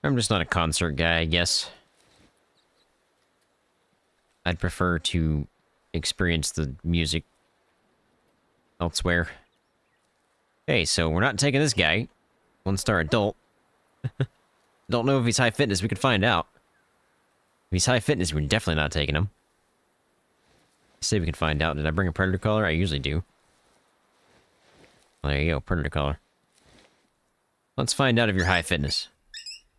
I'm just not a concert guy, I guess. I'd prefer to experience the music elsewhere. Okay, so we're not taking this guy. 1-star adult. Don't know if he's high fitness. We could find out. If he's high fitness, we're definitely not taking him. Say we can find out. Did I bring a predator collar? I usually do. Well, there you go, predator collar. Let's find out if you're high fitness.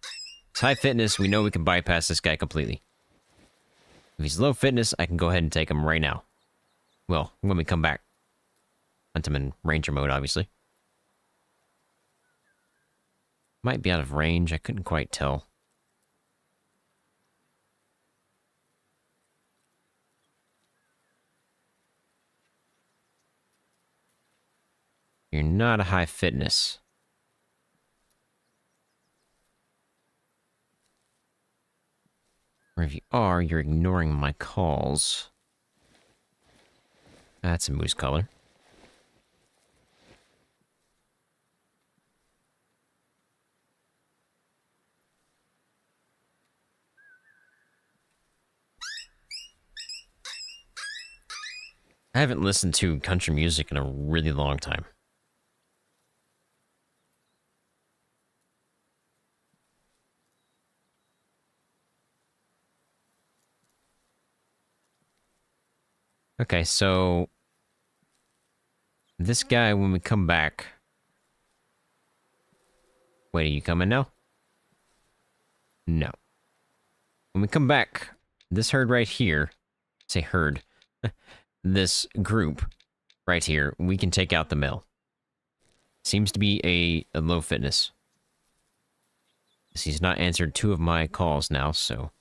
If it's high fitness, we know we can bypass this guy completely. If he's low fitness, I can go ahead and take him right now. Well, when we come back. Hunt him in ranger mode, obviously. Might be out of range, I couldn't quite tell. You're not a high fitness. Or if you are, you're ignoring my calls. That's a moose color. I haven't listened to country music in a really long time. Okay, so this guy, when we come back... Wait, are you coming now? No. When we come back, this herd right here... Say herd. This group right here, we can take out the male. Seems to be a low fitness. He's not answered 2 of my calls now, so...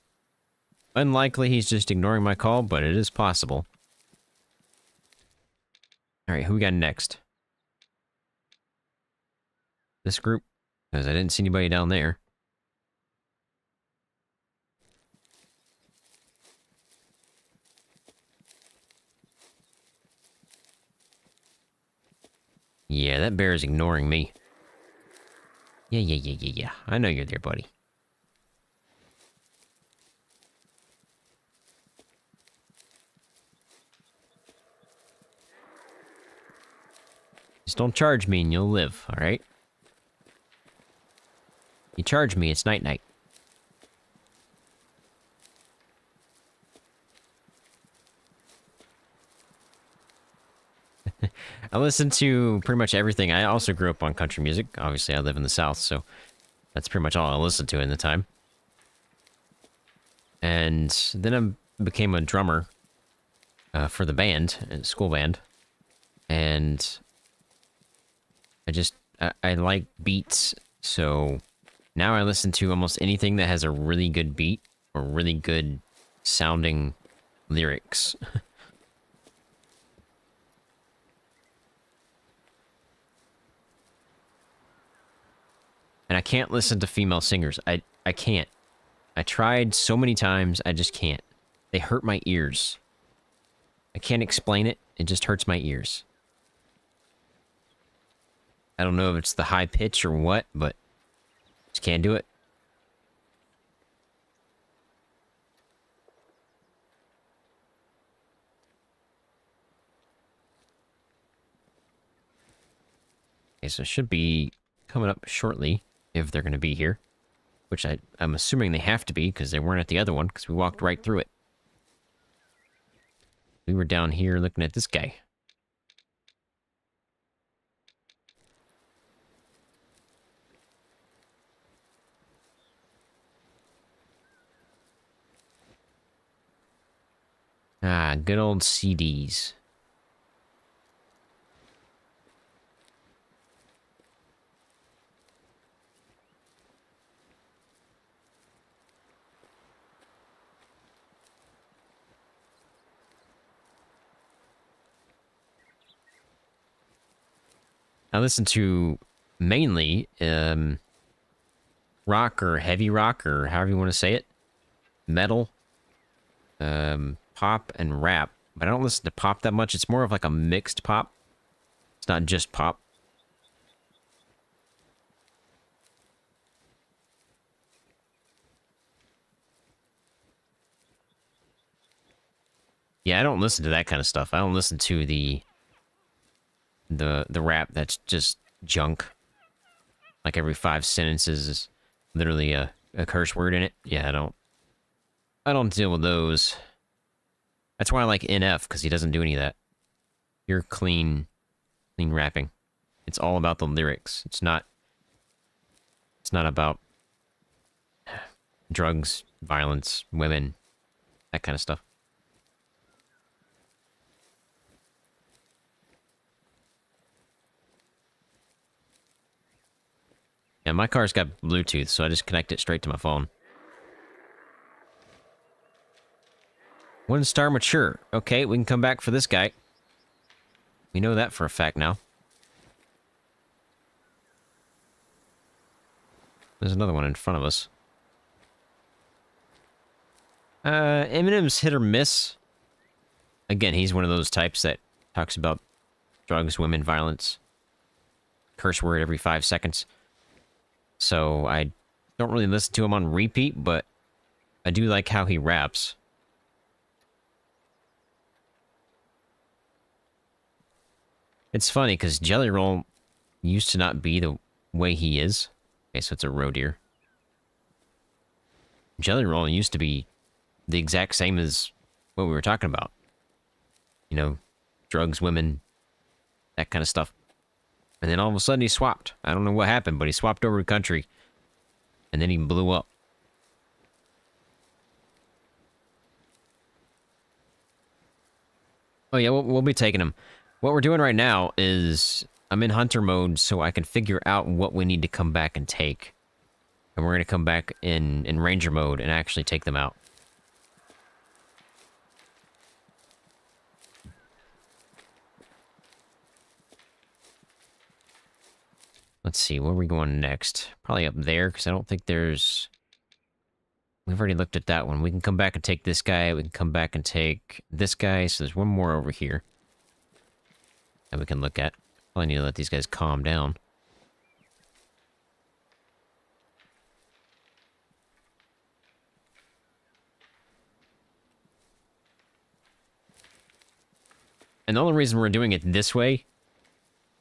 Unlikely he's just ignoring my call, but it is possible. Alright, who we got next? This group? Because I didn't see anybody down there. Yeah, that bear is ignoring me. Yeah. I know you're there, buddy. Just don't charge me and you'll live, alright? You charge me, it's night-night. I listen to pretty much everything. I also grew up on country music. Obviously, I live in the South, so that's pretty much all I listened to in the time. And then I became a drummer for the band, school band. And I like beats, so now I listen to almost anything that has a really good beat or really good sounding lyrics. And I can't listen to female singers. I can't. I tried so many times, I just can't. They hurt my ears. I can't explain it, it just hurts my ears. I don't know if it's the high pitch or what, but just can't do it. Okay, so it should be coming up shortly, if they're going to be here. Which I'm assuming they have to be, because they weren't at the other one, because we walked right through it. We were down here looking at this guy. Ah, good old CDs. I listen to mainly rock or heavy rock or however you want to say it. Metal, pop, and rap. But I don't listen to pop that much. It's more of like a mixed pop. It's not just pop. Yeah, I don't listen to that kind of stuff. I don't listen to the rap that's just junk. Like every 5 sentences is literally a a curse word in it. Yeah, I don't deal with those. That's why I like NF, because he doesn't do any of that. Pure clean rapping. It's all about the lyrics. It's not about drugs, violence, women, that kind of stuff. Yeah, my car's got Bluetooth, so I just connect it straight to my phone. 1-star mature. Okay, we can come back for this guy. We know that for a fact now. There's another one in front of us. Eminem's hit or miss. Again, he's one of those types that talks about drugs, women, violence. Curse word every 5 seconds. So I don't really listen to him on repeat, but I do like how he raps. It's funny, because Jelly Roll used to not be the way he is. Okay, so it's a roe deer. Jelly Roll used to be the exact same as what we were talking about. You know, drugs, women, that kind of stuff. And then all of a sudden he swapped. I don't know what happened, but he swapped over the country. And then he blew up. Oh yeah, we'll be taking him. What we're doing right now is I'm in hunter mode, so I can figure out what we need to come back and take. And we're going to come back in ranger mode and actually take them out. Let's see, where are we going next? Probably up there, because I don't think there's... We've already looked at that one. We can come back and take this guy. We can come back and take this guy. So there's one more over here that we can look at. Probably need to let these guys calm down. And the only reason we're doing it this way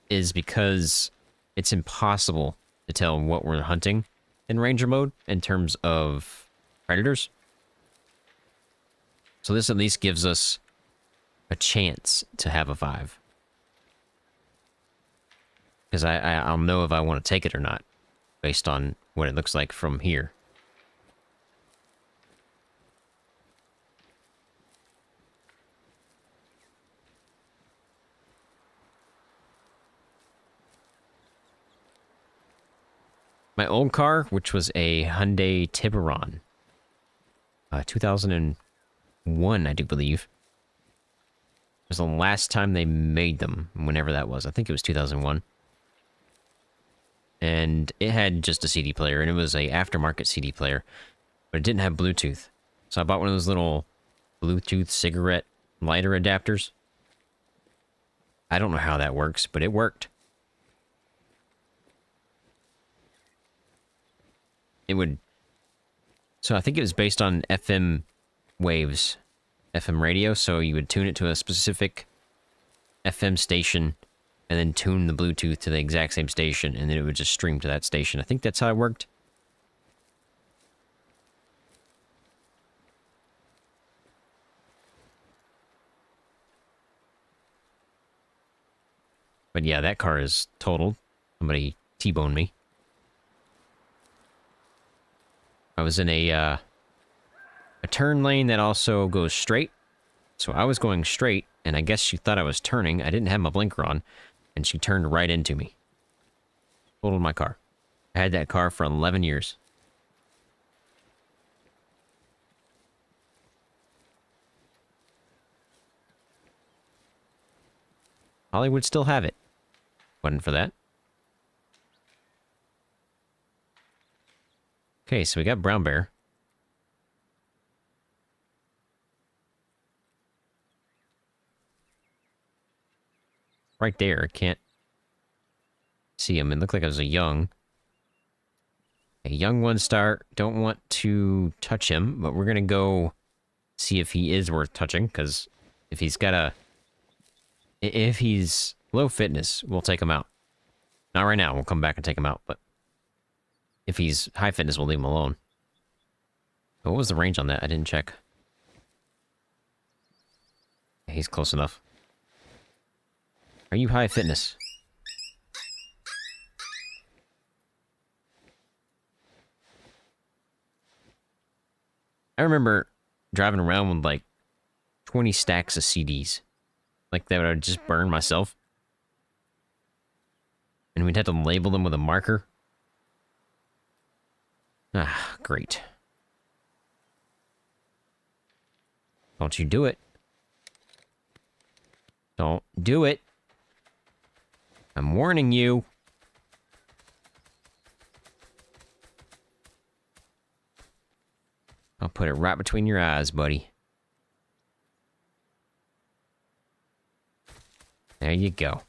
is because it's impossible to tell what we're hunting in ranger mode in terms of predators. So this at least gives us a chance to have a 5. Because I'll know if I want to take it or not, based on what it looks like from here. My old car, which was a Hyundai Tiburon. 2001, I do believe. It was the last time they made them, whenever that was. I think it was 2001. And it had just a CD player, and it was a aftermarket CD player. But it didn't have Bluetooth. So I bought one of those little Bluetooth cigarette lighter adapters. I don't know how that works, but it worked. It would... So I think it was based on FM waves, FM radio, so you would tune it to a specific FM station, and then tune the Bluetooth to the exact same station, and then it would just stream to that station. I think that's how it worked. But yeah, that car is totaled. Somebody T-boned me. I was in a turn lane that also goes straight. So I was going straight, and I guess she thought I was turning. I didn't have my blinker on, and she turned right into me. Totaled my car. I had that car for 11 years. Hollywood still have it. Wasn't for that. Okay, so we got brown bear. Right there, can't see him. It looked like it was a young 1-star. Don't want to touch him, but we're gonna go see if he is worth touching, because if he's low fitness, we'll take him out. Not right now, we'll come back and take him out, but if he's high fitness, we'll leave him alone. What was the range on that? I didn't check. He's close enough. Are you high fitness? I remember driving around with like 20 stacks of CDs. Like that would just burn myself. And we'd have to label them with a marker. Ah, great. Don't you do it. Don't do it. I'm warning you. I'll put it right between your eyes, buddy. There you go.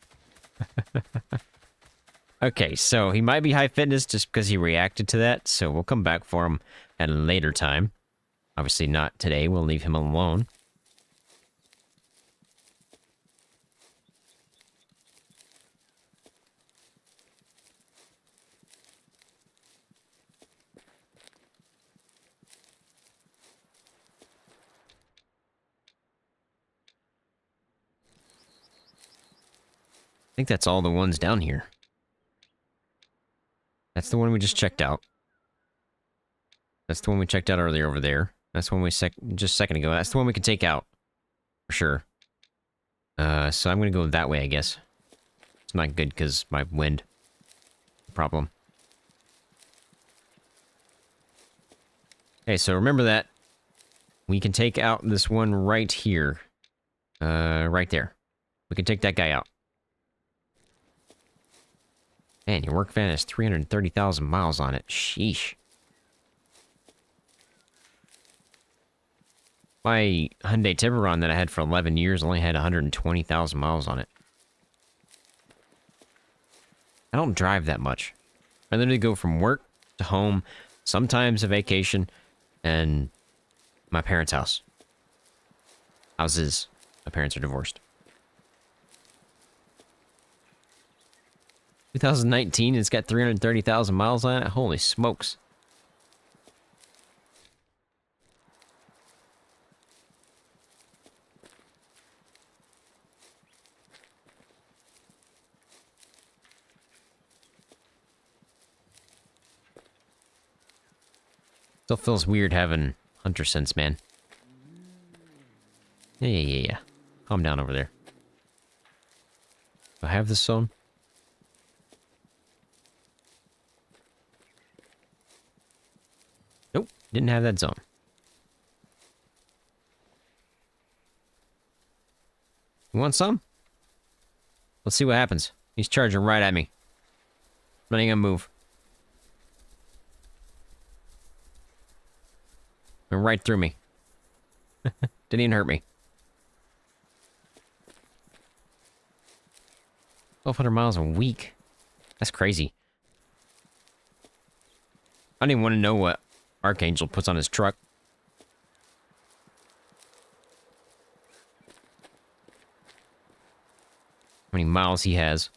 Okay, so he might be high fitness just because he reacted to that, so we'll come back for him at a later time. Obviously not today, we'll leave him alone. I think that's all the ones down here. That's the one we just checked out. That's the one we checked out earlier over there. That's the one we just a second ago. That's the one we can take out. For sure. So I'm gonna go that way, I guess. It's not good because my wind problem. Okay, so remember that. We can take out this one right here. Right there. We can take that guy out. Man, your work van has 330,000 miles on it. Sheesh. My Hyundai Tiburon that I had for 11 years only had 120,000 miles on it. I don't drive that much. I literally go from work to home, sometimes a vacation, and my parents' house. Houses. My parents are divorced. 2019, it's got 330,000 miles on it? Holy smokes. Still feels weird having hunter sense, man. Yeah. Calm down over there. Do I have this zone? Nope, didn't have that zone. You want some? Let's see what happens. He's charging right at me. I'm not even gonna move. Went right through me. Didn't even hurt me. 1,200 miles a week. That's crazy. I don't even want to know what Archangel puts on his truck. How many miles he has.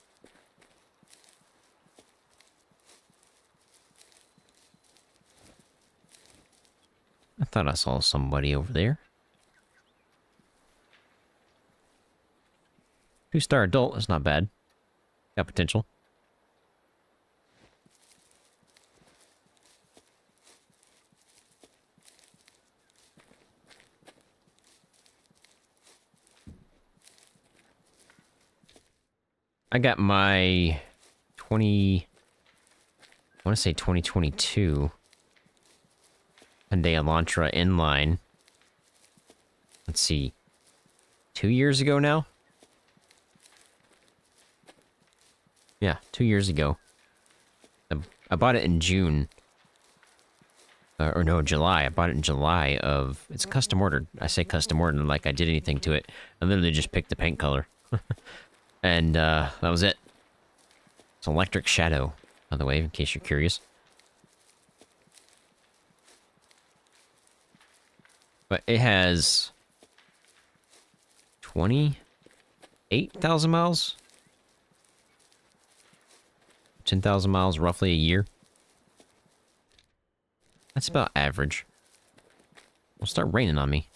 I thought I saw somebody over there. 2-star adult, that's not bad. Got potential. I got my I want to say 2022 Hyundai Elantra inline. Let's see. 2 years ago now? Yeah, 2 years ago. I bought it in June. Or no, July. I bought it in July of... It's custom ordered. I say custom ordered like I did anything to it. I literally just picked the paint color. And that was it. It's Electric Shadow, by the way, in case you're curious. But it has 28,000 miles. 10,000 miles roughly a year. That's about average. It'll start raining on me.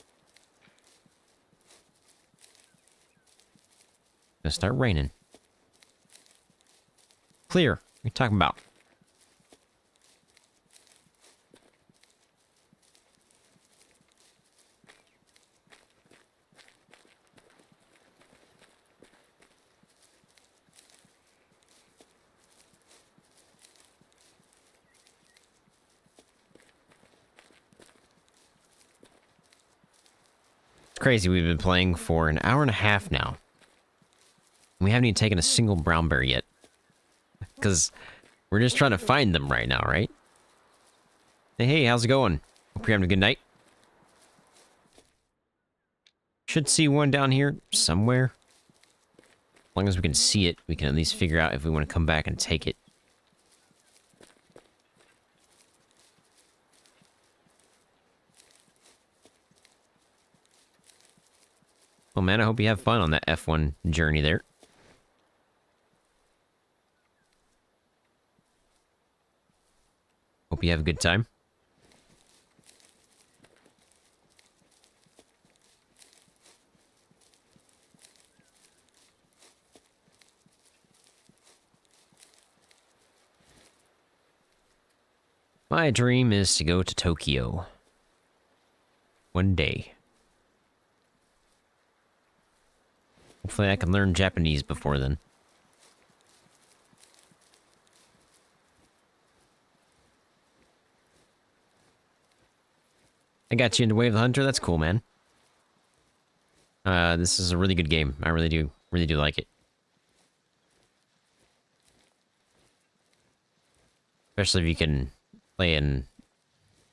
It'll start raining. Clear. What are you talking about? It's crazy. We've been playing for an hour and a half now. We haven't even taken a single brown bear yet. Because we're just trying to find them right now, right? Hey, how's it going? Hope you're having a good night. Should see one down here somewhere. As long as we can see it, we can at least figure out if we want to come back and take it. Well, man, I hope you have fun on that F1 journey there. Hope you have a good time. My dream is to go to Tokyo. One day. Hopefully I can learn Japanese before then. I got you into Way of the Hunter. That's cool, man. This is a really good game. I really do like it. Especially if you can play in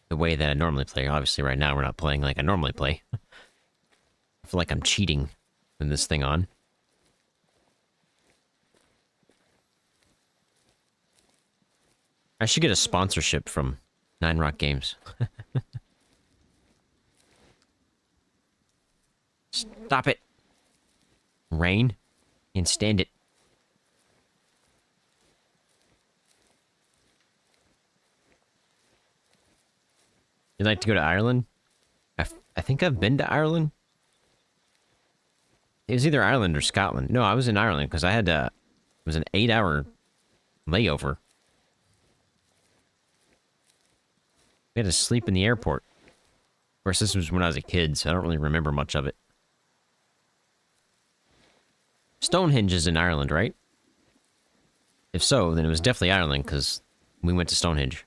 the way that I normally play. Obviously, right now we're not playing like I normally play. I feel like I'm cheating with this thing on. I should get a sponsorship from Nine Rock Games. Stop it. Rain. Can't stand it. You'd like to go to Ireland? I think I've been to Ireland. It was either Ireland or Scotland. No, I was in Ireland because I had it was an 8-hour layover. We had to sleep in the airport. Of course, this was when I was a kid, so I don't really remember much of it. Stonehenge is in Ireland, right? If so, then it was definitely Ireland, because we went to Stonehenge.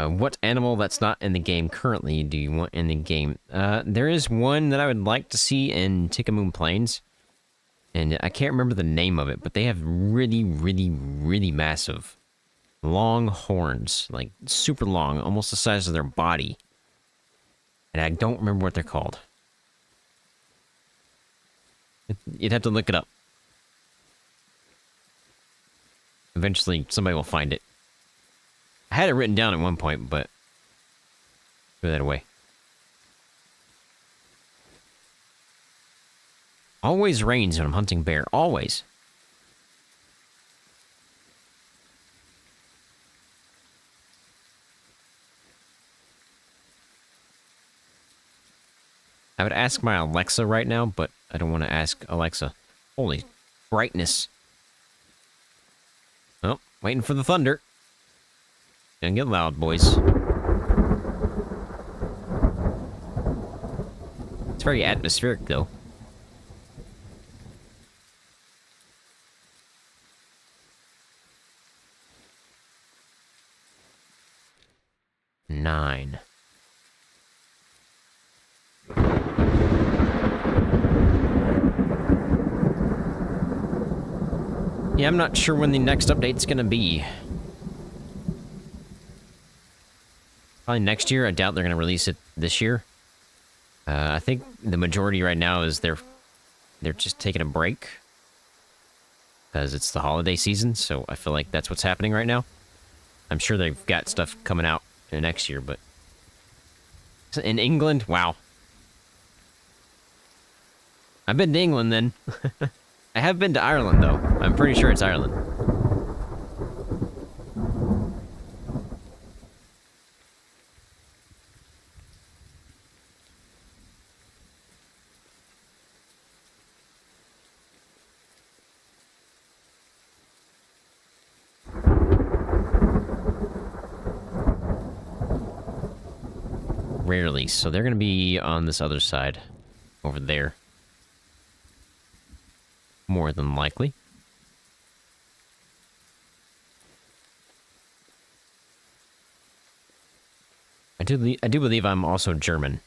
What animal that's not in the game currently do you want in the game? There is one that I would like to see in Tikamoon Plains. And I can't remember the name of it, but they have really, really, really massive, long horns. Like, super long, almost the size of their body. And I don't remember what they're called. You'd have to look it up. Eventually, somebody will find it. I had it written down at one point, but threw that away. Always rains when I'm hunting bear. Always. I would ask my Alexa right now, but I don't want to ask Alexa. Holy brightness. Oh, waiting for the thunder. Gonna get loud, boys. It's very atmospheric, though. Nine. Yeah, I'm not sure when the next update's gonna be. Probably next year. I doubt they're gonna release it this year. I think the majority right now is they're just taking a break. because it's the holiday season, so I feel like that's what's happening right now. I'm sure they've got stuff coming out next year, but... In England? Wow. I've been to England, then. I have been to Ireland, though. I'm pretty sure it's Ireland. Rarely. So they're going to be on this other side. Over there. More than likely. I do believe I'm also German.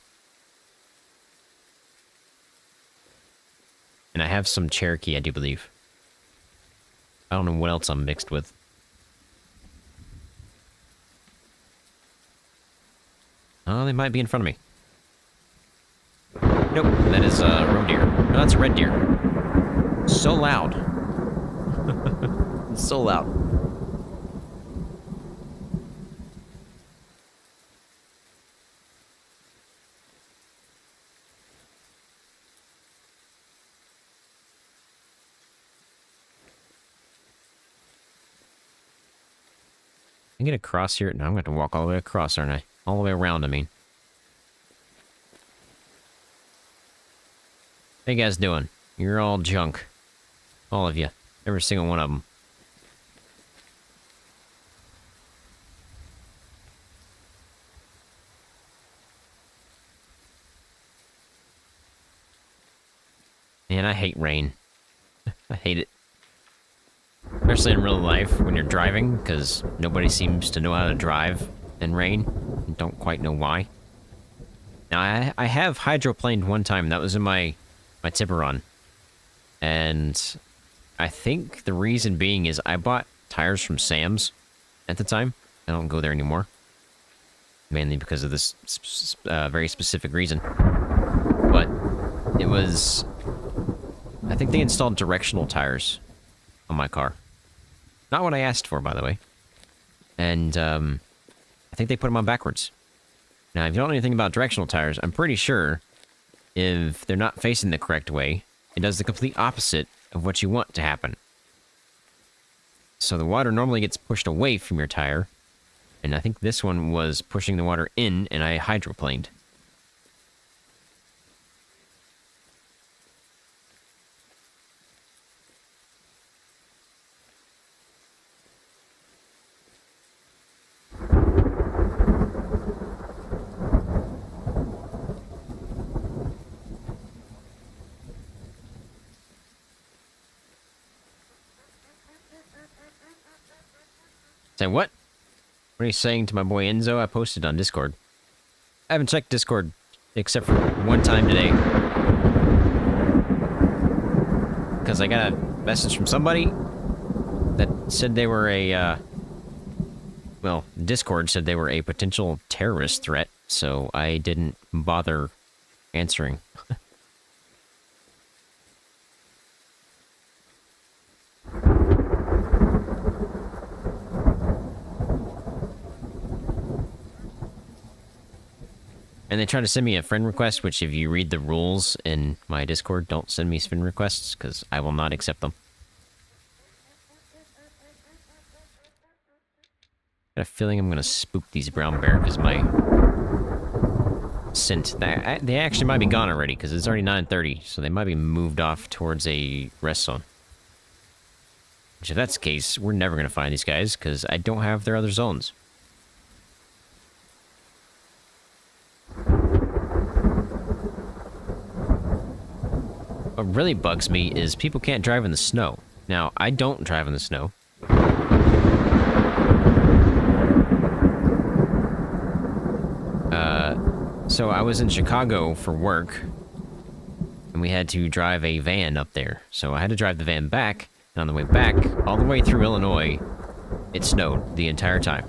And I have some Cherokee, I do believe. I don't know what else I'm mixed with. Oh, they might be in front of me. Nope, that is a roe deer. No, that's a red deer. So loud. So loud. I get across here. No, I'm going to have to walk all the way across, aren't I? All the way around, I mean. How you guys doing? You're all junk. All of you. Every single one of them. Man, I hate rain. I hate it. Especially in real life when you're driving, because nobody seems to know how to drive in rain. And don't quite know why. Now, I have hydroplaned one time. That was in my tipper run. And I think the reason being is I bought tires from Sam's at the time. I don't go there anymore. Mainly because of this very specific reason. But it was... I think they installed directional tires on my car. Not what I asked for, by the way. And I think they put them on backwards. Now, if you don't know anything about directional tires, I'm pretty sure if they're not facing the correct way, it does the complete opposite of what you want to happen. So the water normally gets pushed away from your tire, and I think this one was pushing the water in, and I hydroplaned. Say what? What are you saying to my boy Enzo? I posted on Discord. I haven't checked Discord except for one time today. Because I got a message from somebody that said they were a, well, Discord said they were a potential terrorist threat, so I didn't bother answering. And they try to send me a friend request, which if you read the rules in my Discord, don't send me friend requests, because I will not accept them. I got a feeling I'm going to spook these brown bear, because my scent... They actually might be gone already, because it's already 9:30, so they might be moved off towards a rest zone. Which, if that's the case, we're never going to find these guys, because I don't have their other zones. What really bugs me is people can't drive in the snow. Now, I don't drive in the snow. So I was in Chicago for work, and we had to drive a van up there. So I had to drive the van back, and on the way back, all the way through Illinois, it snowed the entire time.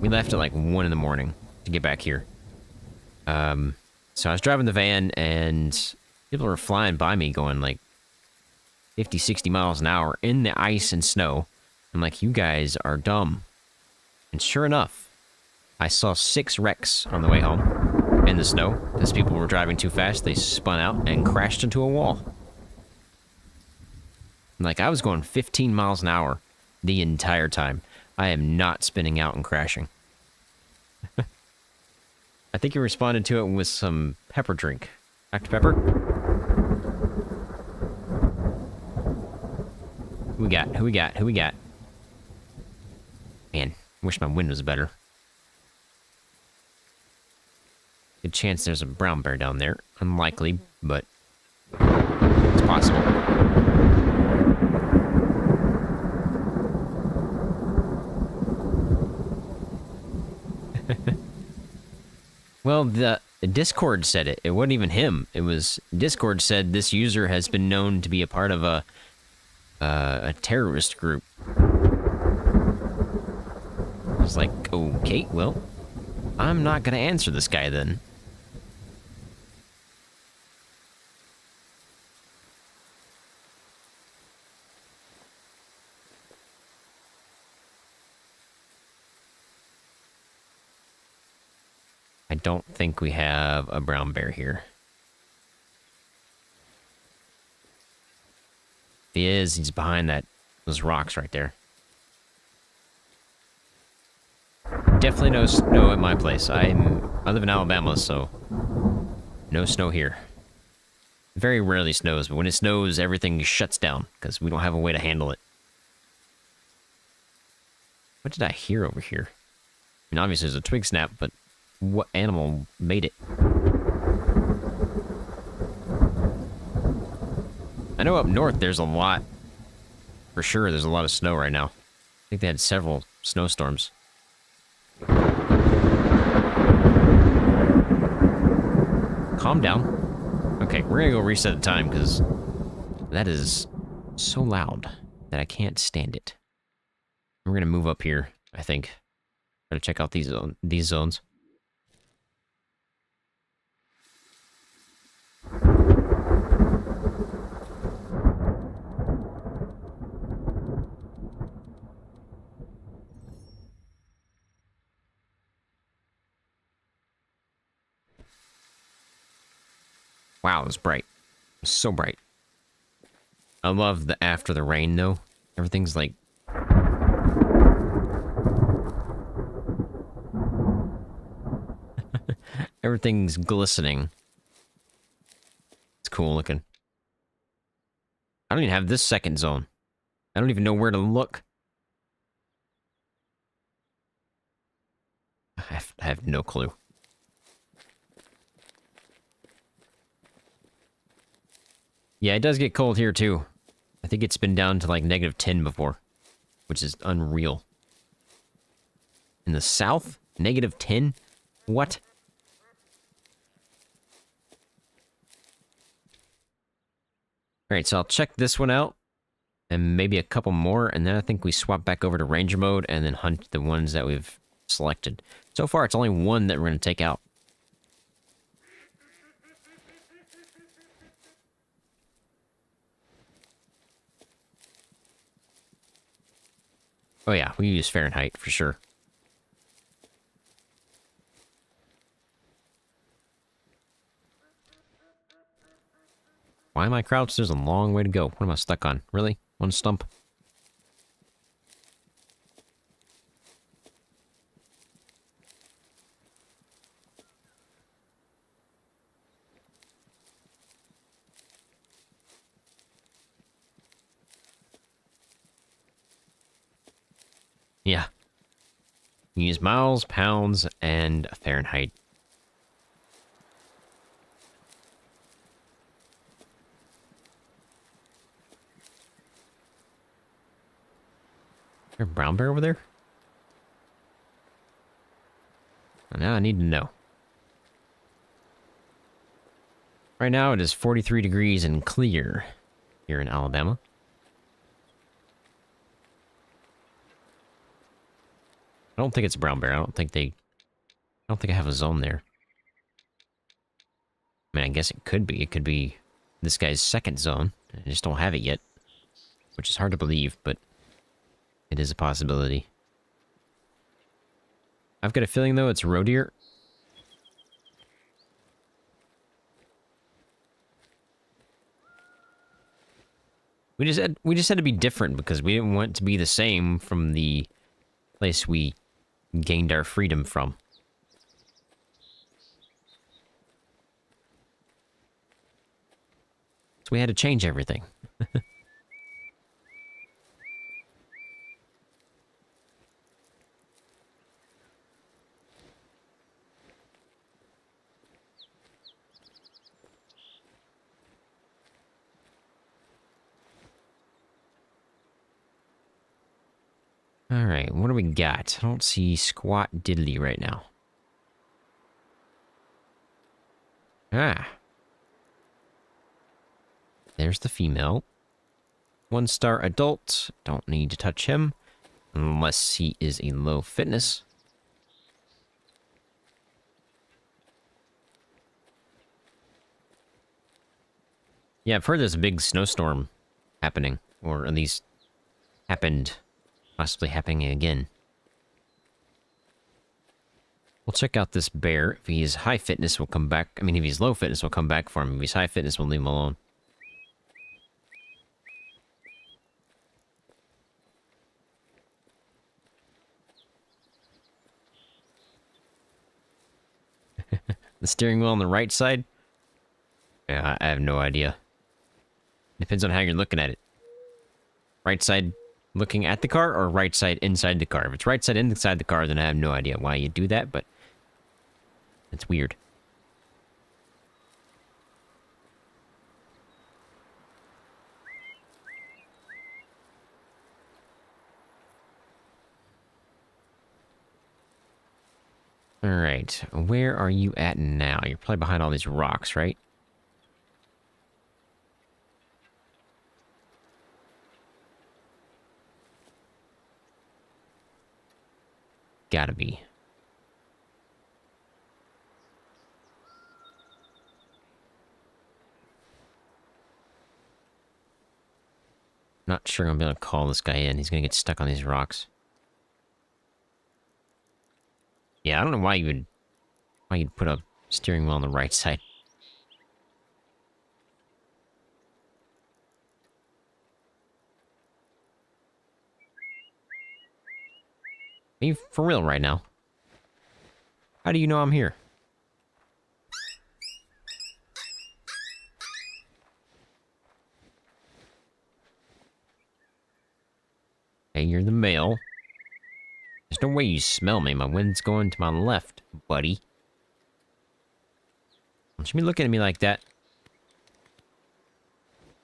We left at like 1 in the morning to get back here. So I was driving the van, and people were flying by me going like, 50, 60 miles an hour in the ice and snow. I'm like, you guys are dumb. And sure enough, I saw 6 wrecks on the way home in the snow. As people were driving too fast, they spun out and crashed into a wall. Like, I was going 15 miles an hour the entire time. I am not spinning out and crashing. I think he responded to it with some pepper drink. Dr. Pepper? Who we got? Who we got? Who we got? Man, wish my wind was better. Good chance there's a brown bear down there. Unlikely, but it's possible. Well, the Discord said it. It wasn't even him. It was Discord said this user has been known to be a part of a terrorist group. I was like, okay, well, I'm not gonna answer this guy then. I don't think we have a brown bear here. If he is, he's behind those rocks right there. Definitely no snow at my place. I live in Alabama, so no snow here. Very rarely snows, but when it snows, everything shuts down because we don't have a way to handle it. What did I hear over here? I mean, obviously there's a twig snap, but what animal made it? I know up north there's a lot. For sure, there's a lot of snow right now. I think they had several snowstorms. Calm down. Okay, we're gonna go reset the time because that is so loud that I can't stand it. We're gonna move up here, I think. Gotta check out these zones. Wow, it was bright. It was so bright. I love the after the rain, though. Everything's like... Everything's glistening. It's cool looking. I don't even have this second zone. I don't even know where to look. I have no clue. Yeah, it does get cold here, too. I think it's been down to, like, -10 before. Which is unreal. In the south? -10? What? Alright, so I'll check this one out. And maybe a couple more, and then I think we swap back over to Ranger mode and then hunt the ones that we've selected. So far, it's only one that we're going to take out. Oh yeah, we use Fahrenheit for sure. Why am I crouched? There's a long way to go. What am I stuck on? Really? One stump? Yeah. You use miles, pounds, and Fahrenheit. Is there a brown bear over there? Now I need to know. Right now it is 43 degrees and clear here in Alabama. I don't think it's a brown bear. I don't think I have a zone there. I mean, I guess it could be. It could be this guy's second zone. I just don't have it yet. which is hard to believe, but it is a possibility. I've got a feeling, though, it's roe deer. We just had to be different because we didn't want to be the same from the place we gained our freedom from. So we had to change everything. Alright, what do we got? I don't see squat diddly right now. Ah. There's the female. 1-star adult. Don't need to touch him. Unless he is a low fitness. Yeah, I've heard there's a big snowstorm happening. Or at least happened. Possibly happening again. We'll check out this bear. If he's high fitness, we'll come back. I mean, if he's low fitness, we'll come back for him. If he's high fitness, we'll leave him alone. The steering wheel on the right side? Yeah, I have no idea. Depends on how you're looking at it. Right side looking at the car, or right side inside the car? If it's right side inside the car, then I have no idea why you do that, but it's weird. Alright, where are you at now? You're probably behind all these rocks, right? Gotta be. Not sure I'm gonna be able to call this guy in. He's gonna get stuck on these rocks. Yeah, I don't know why you'd put a steering wheel on the right side. Are you for real right now? How do you know I'm here? Hey, you're the male. There's no way you smell me. My wind's going to my left, buddy. Don't you be looking at me like that.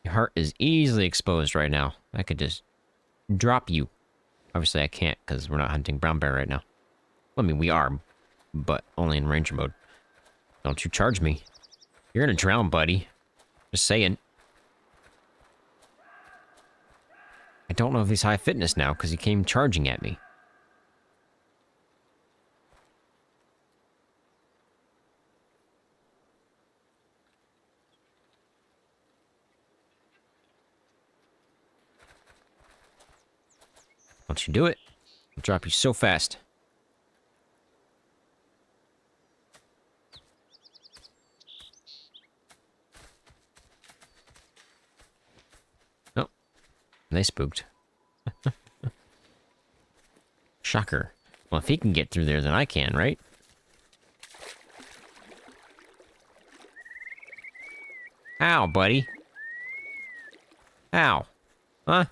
Your heart is easily exposed right now. I could just drop you. Obviously, I can't because we're not hunting brown bear right now. Well, I mean, we are, but only in ranger mode. Don't you charge me. You're gonna drown, buddy. Just saying. I don't know if he's high fitness now because he came charging at me. Don't you do it. I'll drop you so fast. Oh. They spooked. Shocker. Well, if he can get through there, then I can, right? Ow, buddy. Ow. Huh?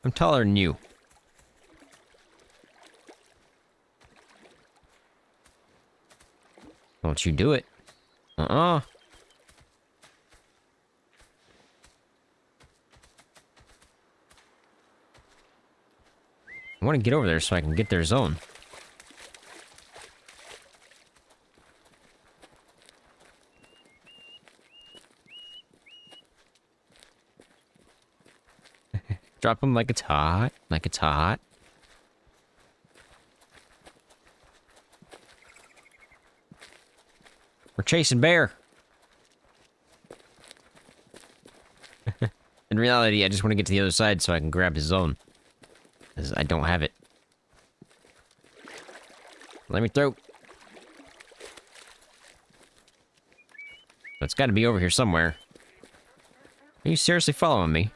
I'm taller than you. Don't you do it. Uh-uh. I want to get over there so I can get their zone. Drop him like it's hot. Like it's hot. We're chasing bear. In reality, I just want to get to the other side so I can grab his zone. Because I don't have it. Let me through. It's got to be over here somewhere. Are you seriously following me?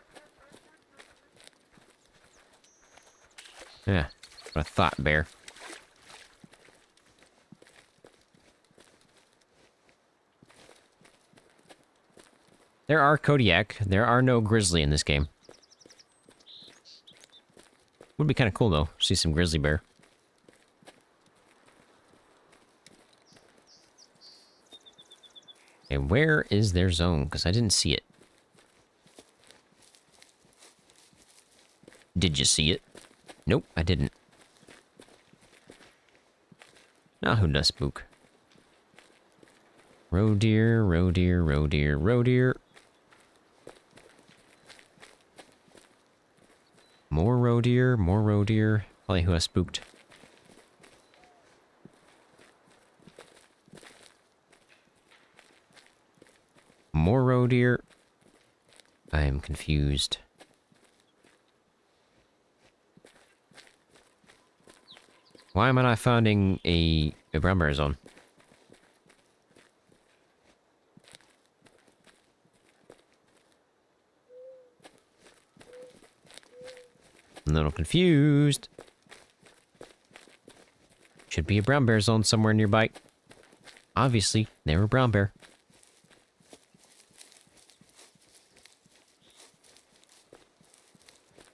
Yeah, that's what I thought, bear. There are Kodiak. There are no grizzly in this game. Would be kind of cool, though. See some grizzly bear. Okay, where is their zone? Because I didn't see it. Did you see it? Nope, I didn't. Now who does spook? Roe deer, roe deer, roe deer, roe deer. More roe deer, more roe deer. Probably who has spooked. More roe deer. I am confused. Why am I not finding a brown bear zone? I'm a little confused. Should be a brown bear zone somewhere nearby. Obviously, they were brown bear.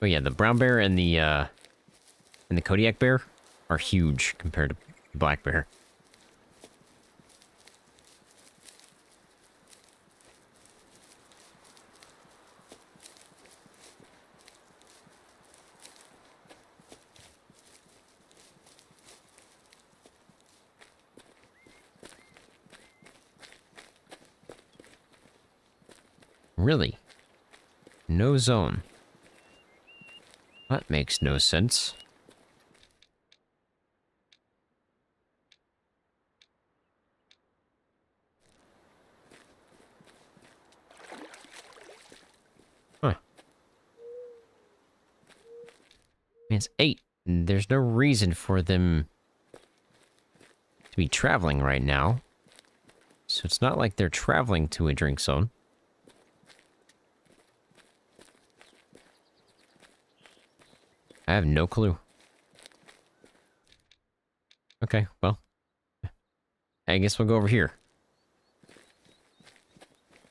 Oh yeah, the brown bear and the Kodiak bear are huge compared to black bear. Really? No zone. That makes no sense. Huh. It's 8. And there's no reason for them to be traveling right now. So it's not like they're traveling to a drink zone. I have no clue. Okay, well. I guess we'll go over here.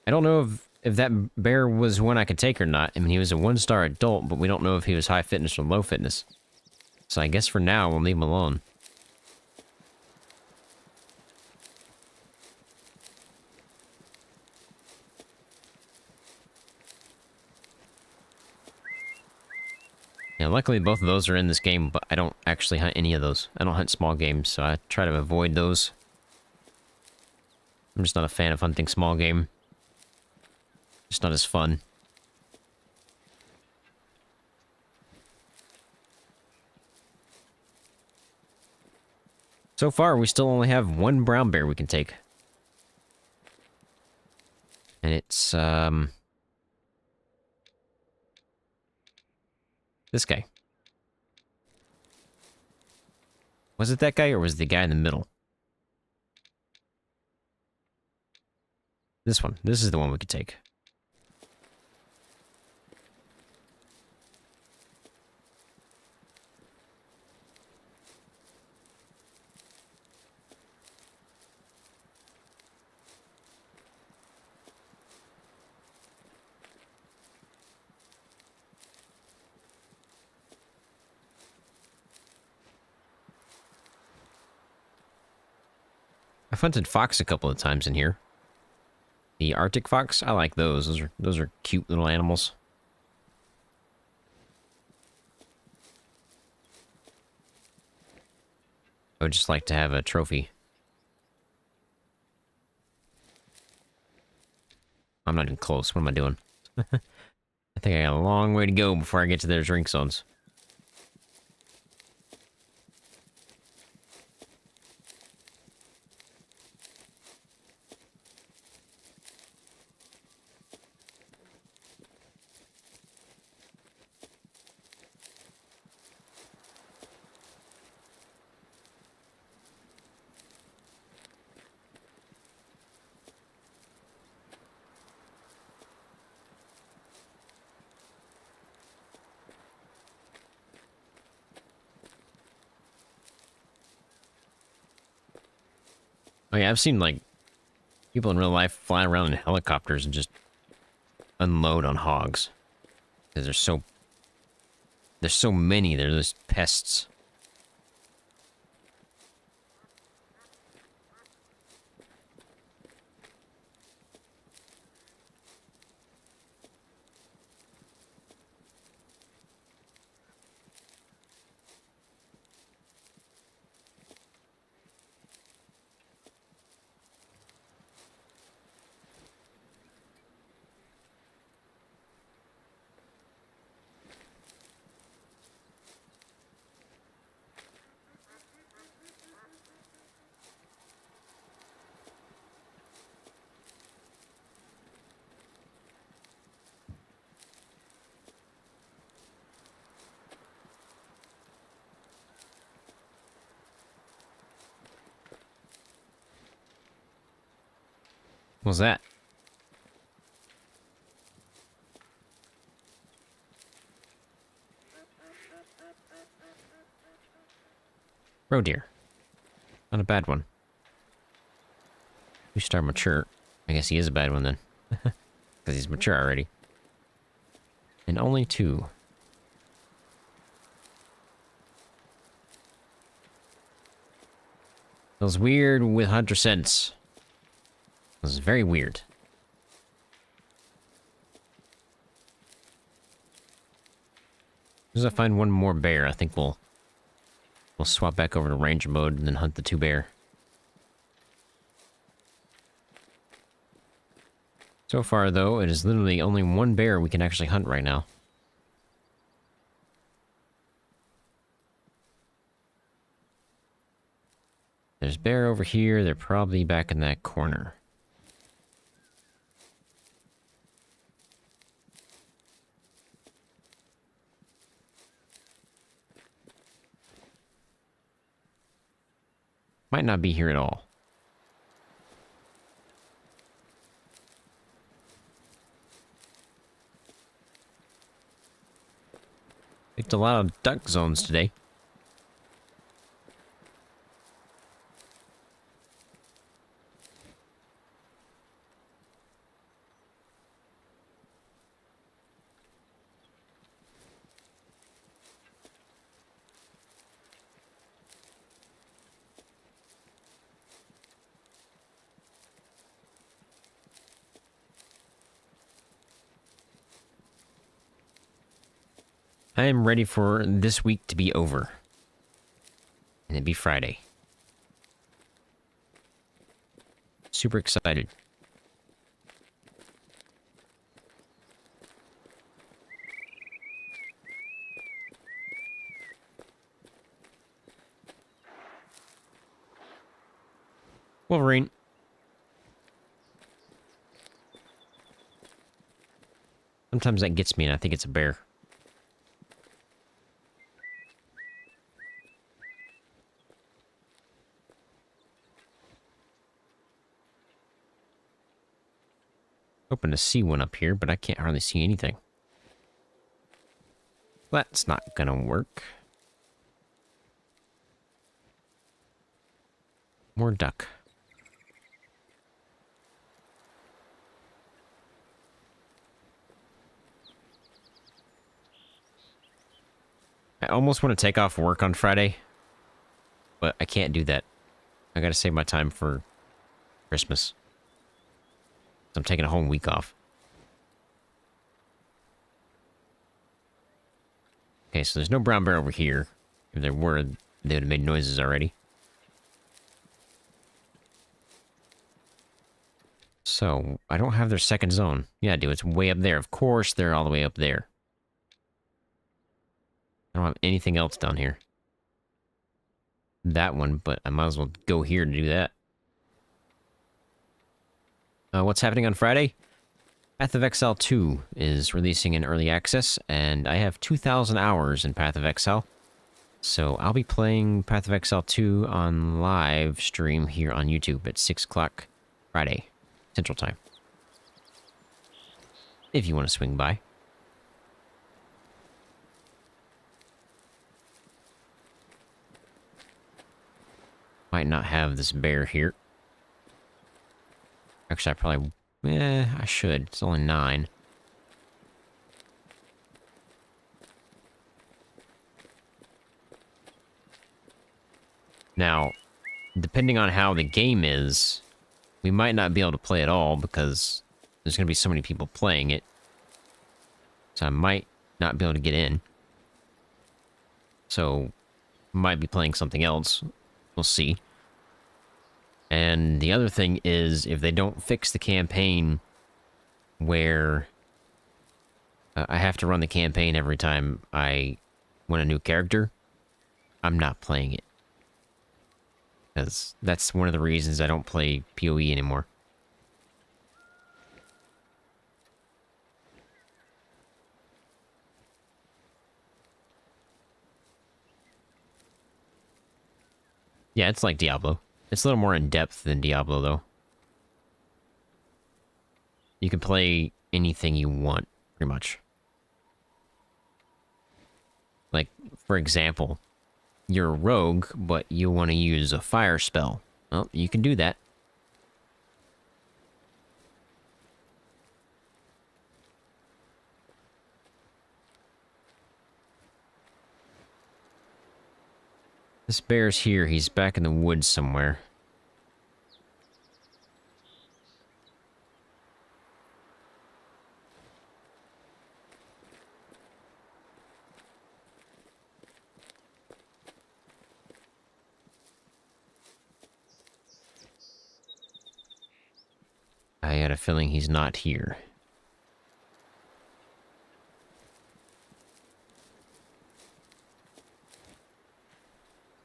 I don't know if that bear was one I could take or not. I mean, he was a 1-star adult, but we don't know if he was high fitness or low fitness. So I guess for now, we'll leave him alone. Yeah, luckily both of those are in this game, but I don't actually hunt any of those. I don't hunt small games, so I try to avoid those. I'm just not a fan of hunting small game. It's not as fun. So far, we still only have one brown bear we can take. And it's, this guy. Was it that guy, or was it the guy in the middle? This one. This is the one we could take. I've hunted fox a couple of times in here. The Arctic fox, I like those. Those are cute little animals. I would just like to have a trophy. I'm not even close. What am I doing? I think I got a long way to go before I get to their drink zones. Oh yeah, I've seen, like, people in real life fly around in helicopters and just unload on hogs. Because there's so many, they're just pests. What's that? Roe deer. Not a bad one. You start mature. I guess he is a bad one then. Because he's mature already. And only 2. Feels weird with hunter sense. Feels very weird. As soon as I find one more bear, I think we'll swap back over to ranger mode and then hunt the 2 bear. So far, though, it is literally only 1 bear we can actually hunt right now. There's bear over here. They're probably back in that corner. Might not be here at all. Picked a lot of duck zones today. I am ready for this week to be over. And it'd be Friday. Super excited. Wolverine. Sometimes that gets me and I think it's a bear. Hoping to see one up here, but I can't hardly see anything. That's not gonna work. More duck. I almost want to take off work on Friday, but I can't do that. I gotta save my time for Christmas. I'm taking a whole week off. Okay, so there's no brown bear over here. If there were, they would have made noises already. So, I don't have their second zone. Yeah, I do. It's way up there. Of course, they're all the way up there. I don't have anything else down here. That one, but I might as well go here to do that. What's happening on Friday? Path of Exile 2 is releasing in early access, and I have 2,000 hours in Path of Exile. So I'll be playing Path of Exile 2 on live stream here on YouTube at 6 o'clock Friday, Central Time. If you want to swing by. Might not have this bear here. Actually, I probably... I should. It's only 9. Now, depending on how the game is, we might not be able to play at all because there's going to be so many people playing it. So I might not be able to get in. So, might be playing something else. We'll see. And the other thing is, if they don't fix the campaign where I have to run the campaign every time I win a new character, I'm not playing it. Because that's one of the reasons I don't play PoE anymore. Yeah, it's like Diablo. It's a little more in-depth than Diablo, though. You can play anything you want, pretty much. Like, for example, you're a rogue, but you want to use a fire spell. Well, you can do that. This bear's here. He's back in the woods somewhere. I had a feeling he's not here.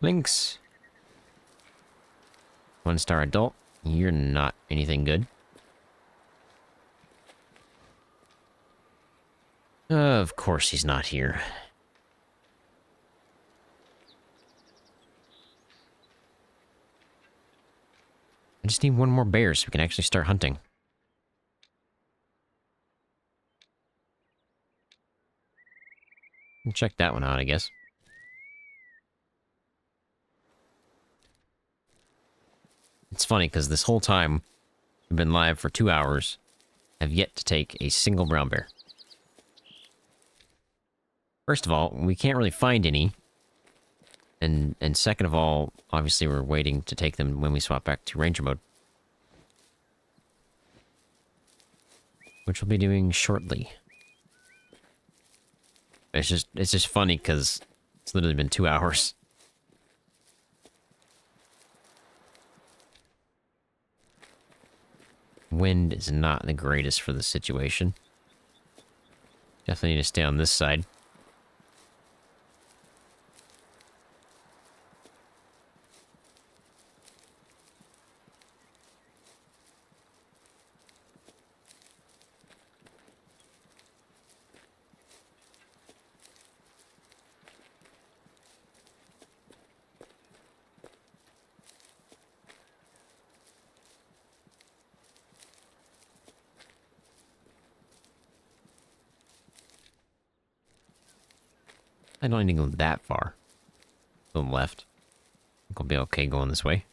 Lynx. 1-star adult. You're not anything good. Of course he's not here. I just need one more bear so we can actually start hunting. We'll check that one out, I guess. It's funny, because this whole time, we've been live for 2 hours, have yet to take a single brown bear. First of all, we can't really find any. And second of all, obviously we're waiting to take them when we swap back to Ranger mode. Which we'll be doing shortly. It's just funny, because it's literally been 2 hours. Wind is not the greatest for the situation. Definitely need to stay on this side. I don't need to go that far. To the left. I think I'll be okay going this way.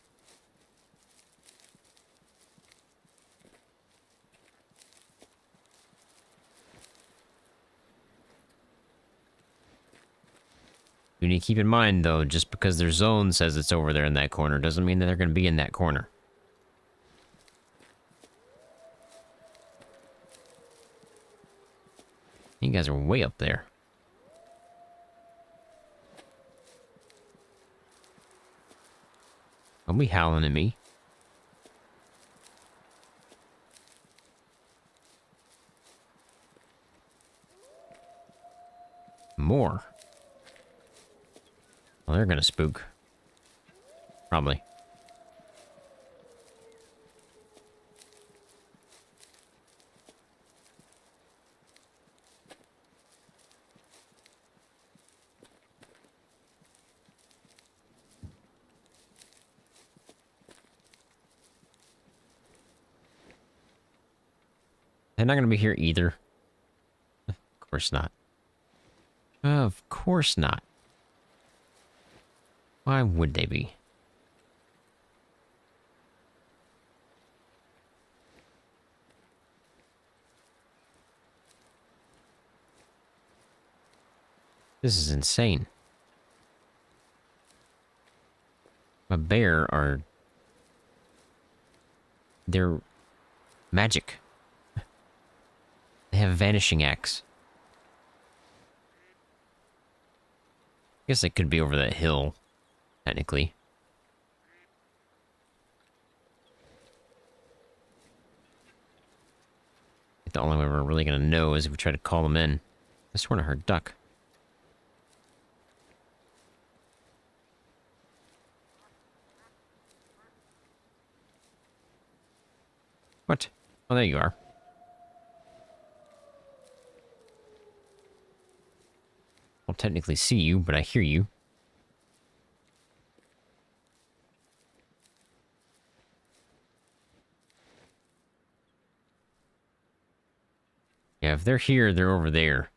You need to keep in mind, though, just because their zone says it's over there in that corner doesn't mean that they're going to be in that corner. You guys are way up there. Don't be howling at me. More. Well, they're gonna spook. Probably. They're not gonna be here either. Of course not. Of course not. Why would they be? This is insane. My bear are... They're magic. They have vanishing axe. I guess they could be over that hill, technically. The only way we're really gonna know is if we try to call them in. I swear I heard duck. What? Oh, there you are. I don't technically see you, but I hear you. Yeah, if they're here, they're over there.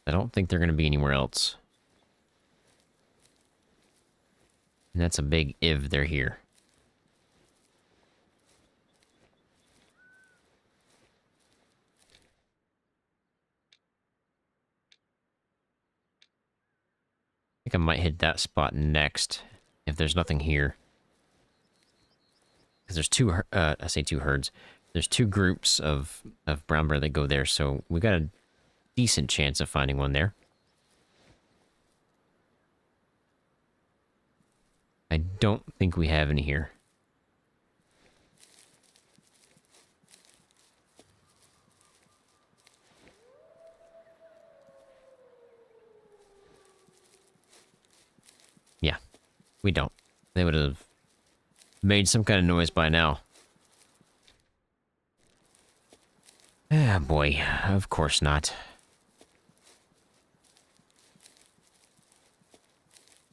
I don't think they're going to be anywhere else. And that's a big if they're here. I think I might hit that spot next, if there's nothing here. Because there's two, I say two herds. There's two groups of brown bear that go there, so we got a decent chance of finding one there. I don't think we have any here. Yeah, we don't. They would have made some kind of noise by now. Ah, boy. Of course not.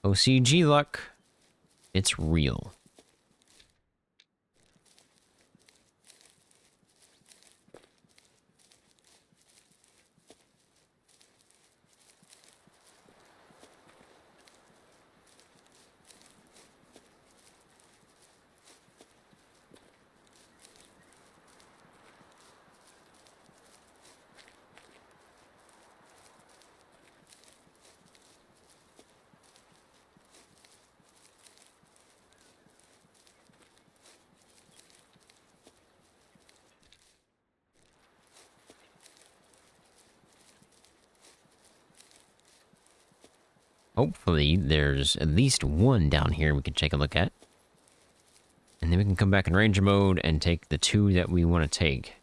OCG luck. It's real. Hopefully, there's at least one down here we can take a look at. And then we can come back in ranger mode and take the two that we want to take.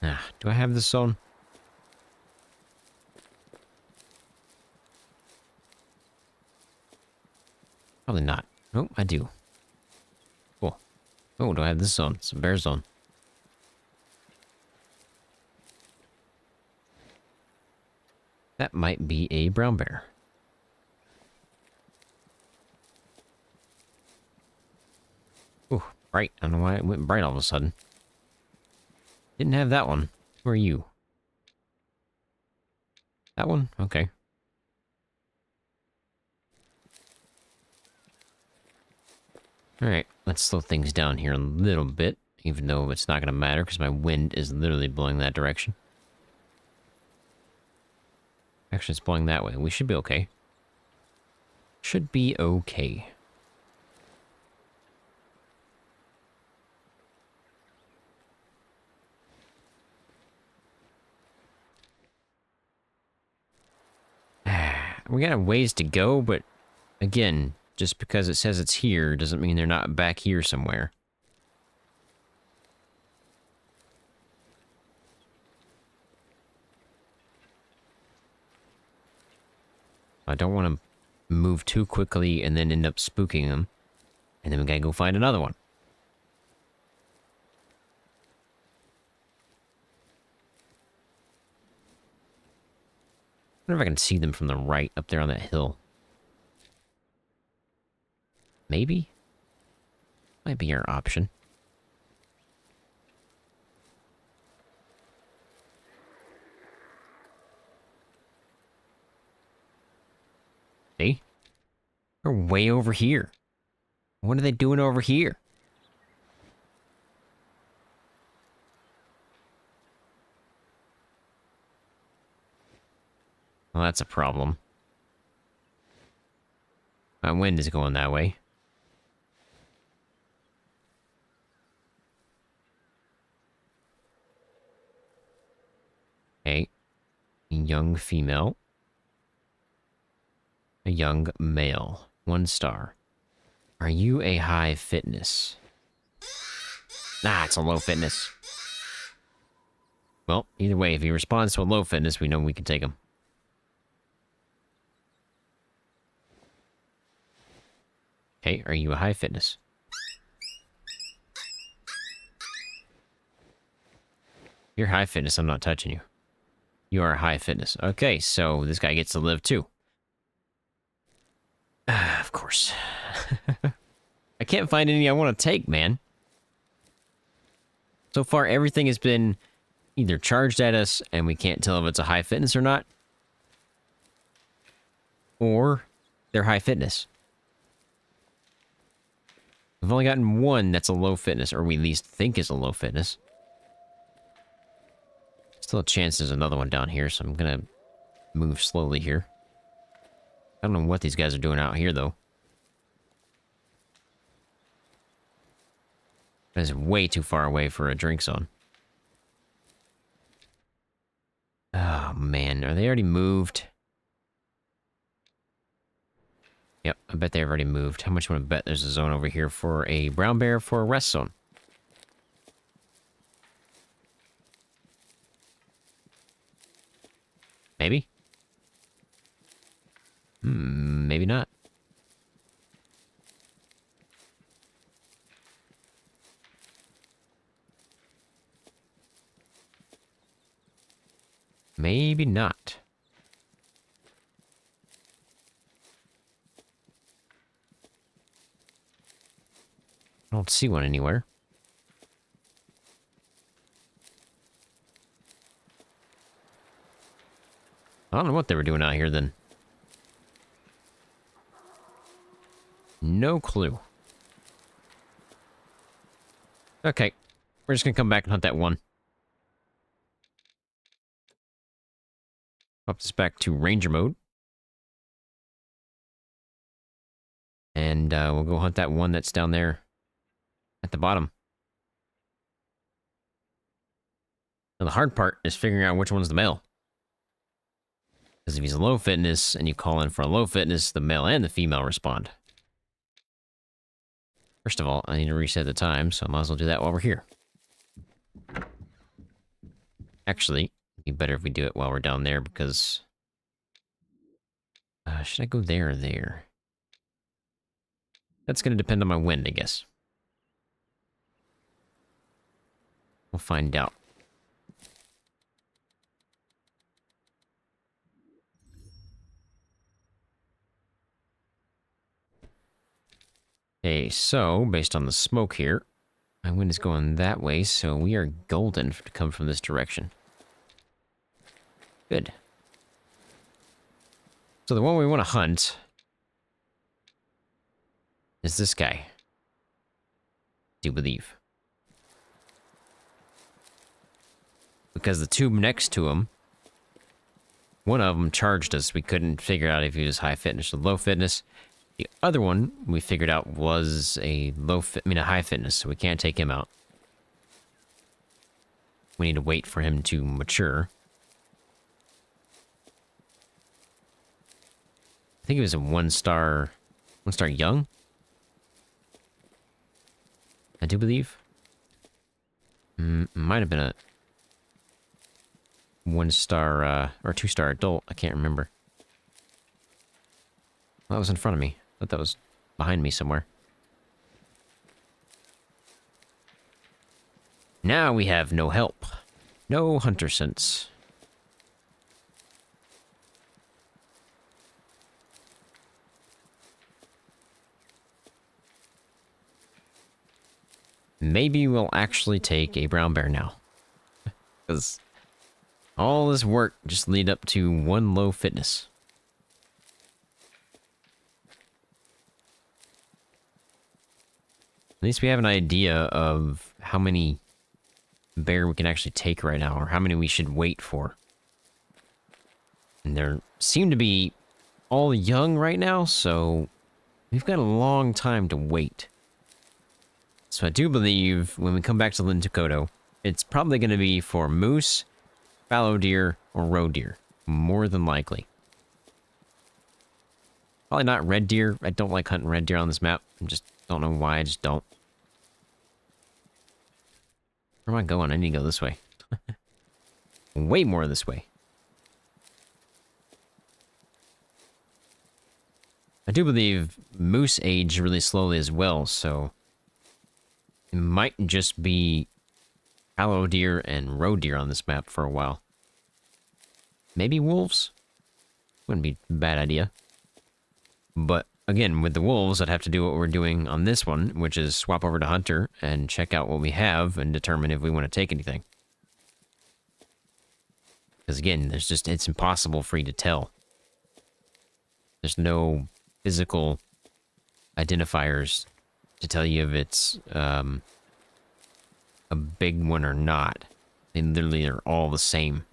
Ah, do I have this on? Probably not. Oh, I do. Cool. Oh, do I have this on? It's a bear zone. That might be a brown bear. Ooh, bright. I don't know why it went bright all of a sudden. Didn't have that one. Who are you? That one? Okay. Alright, let's slow things down here a little bit, even though it's not going to matter because my wind is literally blowing that direction. Actually, it's blowing that way. We should be okay. Should be okay. We got a ways to go, but again, just because it says it's here doesn't mean they're not back here somewhere. I don't want to move too quickly and then end up spooking them. And then we gotta go find another one. I wonder if I can see them from the right up there on that hill. Maybe? Might be our option. They're way over here. What are they doing over here? Well, that's a problem. My wind is going that way. Okay. Young female. A young male. 1 star. Are you a high fitness? Nah, it's a low fitness. Well, either way, if he responds to a low fitness, we know we can take him. Okay, are you a high fitness? You're high fitness, I'm not touching you. You are high fitness. Okay, so this guy gets to live too. Of course. I can't find any I want to take, man. So far, everything has been either charged at us, and we can't tell if it's a high fitness or not. Or they're high fitness. We've only gotten one that's a low fitness, or we at least think is a low fitness. Still a chance there's another one down here, so I'm gonna move slowly here. I don't know what these guys are doing out here, though. That is way too far away for a drink zone. Oh, man. Are they already moved? Yep, I bet they've already moved. How much would I bet there's a zone over here for a brown bear for a rest zone? Maybe? Maybe not. Maybe not. I don't see one anywhere. I don't know what they were doing out here then. No clue. Okay. We're just gonna come back and hunt that one. Up this back to Ranger mode. And we'll go hunt that one that's down there at the bottom. Now, the hard part is figuring out which one's the male. Because if he's a low fitness and you call in for a low fitness, the male and the female respond. First of all, I need to reset the time, so I might as well do that while we're here. Actually, it'd be better if we do it while we're down there, because... should I go there or there? That's going to depend on my wind, I guess. We'll find out. Okay, so, based on the smoke here, my wind is going that way, so we are golden to come from this direction. Good. So the one we want to hunt is this guy. I do believe. Because the tube next to him, one of them charged us. We couldn't figure out if he was high fitness or low fitness. The other one we figured out was a high fitness, so we can't take him out. We need to wait for him to mature. I think it was a 1 star young. I do believe. Might have been a 1 star, or 2 star adult. I can't remember. Well, that was in front of me. I thought that was behind me somewhere. Now we have no help. No hunter sense. Maybe we'll actually take a brown bear now. Because all this work just lead up to 1 low fitness. least we have an idea of how many bear we can actually take right now, or how many we should wait for. And there seem to be all young right now, so we've got a long time to wait. So I do believe when we come back to Lintukoto, it's probably going to be for moose, fallow deer, or roe deer. More than likely. Probably not red deer. I don't like hunting red deer on this map. I just don't know why. I just don't. Where am I going? I need to go this way. Way more this way. I do believe moose age really slowly as well, so it might just be fallow deer and roe deer on this map for a while. Maybe wolves? Wouldn't be a bad idea. But again, with the wolves, I'd have to do what we're doing on this one, which is swap over to Hunter and check out what we have and determine if we want to take anything. Because again, it's impossible for you to tell. There's no physical identifiers to tell you if it's a big one or not. They literally are all the same.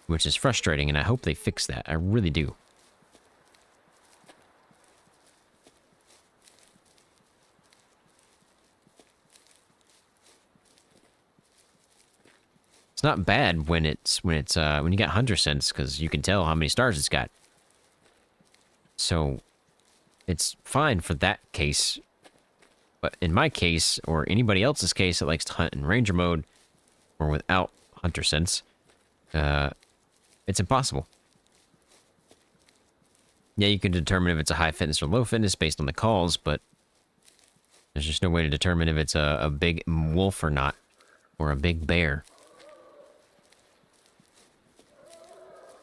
Which is frustrating, and I hope they fix that. I really do. It's not bad when you got hunter sense, because you can tell how many stars it's got. So it's fine for that case. But in my case, or anybody else's case that likes to hunt in ranger mode, or without hunter sense, it's impossible. Yeah, you can determine if it's a high fitness or low fitness based on the calls, but there's just no way to determine if it's a big wolf or not, or a big bear.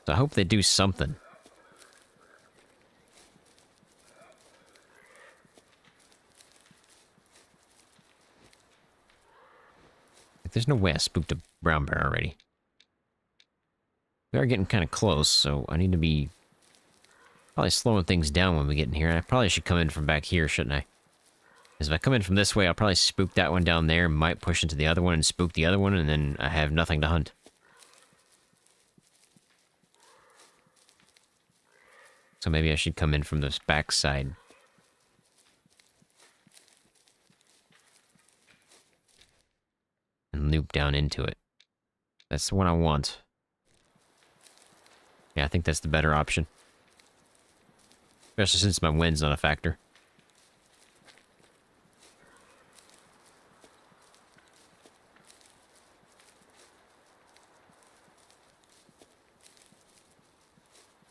So I hope they do something. There's no way I spooked a brown bear already. We are getting kind of close, so I need to be probably slowing things down when we get in here. I probably should come in from back here, shouldn't I? Because if I come in from this way, I'll probably spook that one down there, might push into the other one and spook the other one, and then I have nothing to hunt. So maybe I should come in from this back side. And loop down into it. That's the one I want. Yeah, I think that's the better option. Especially since my wind's not a factor.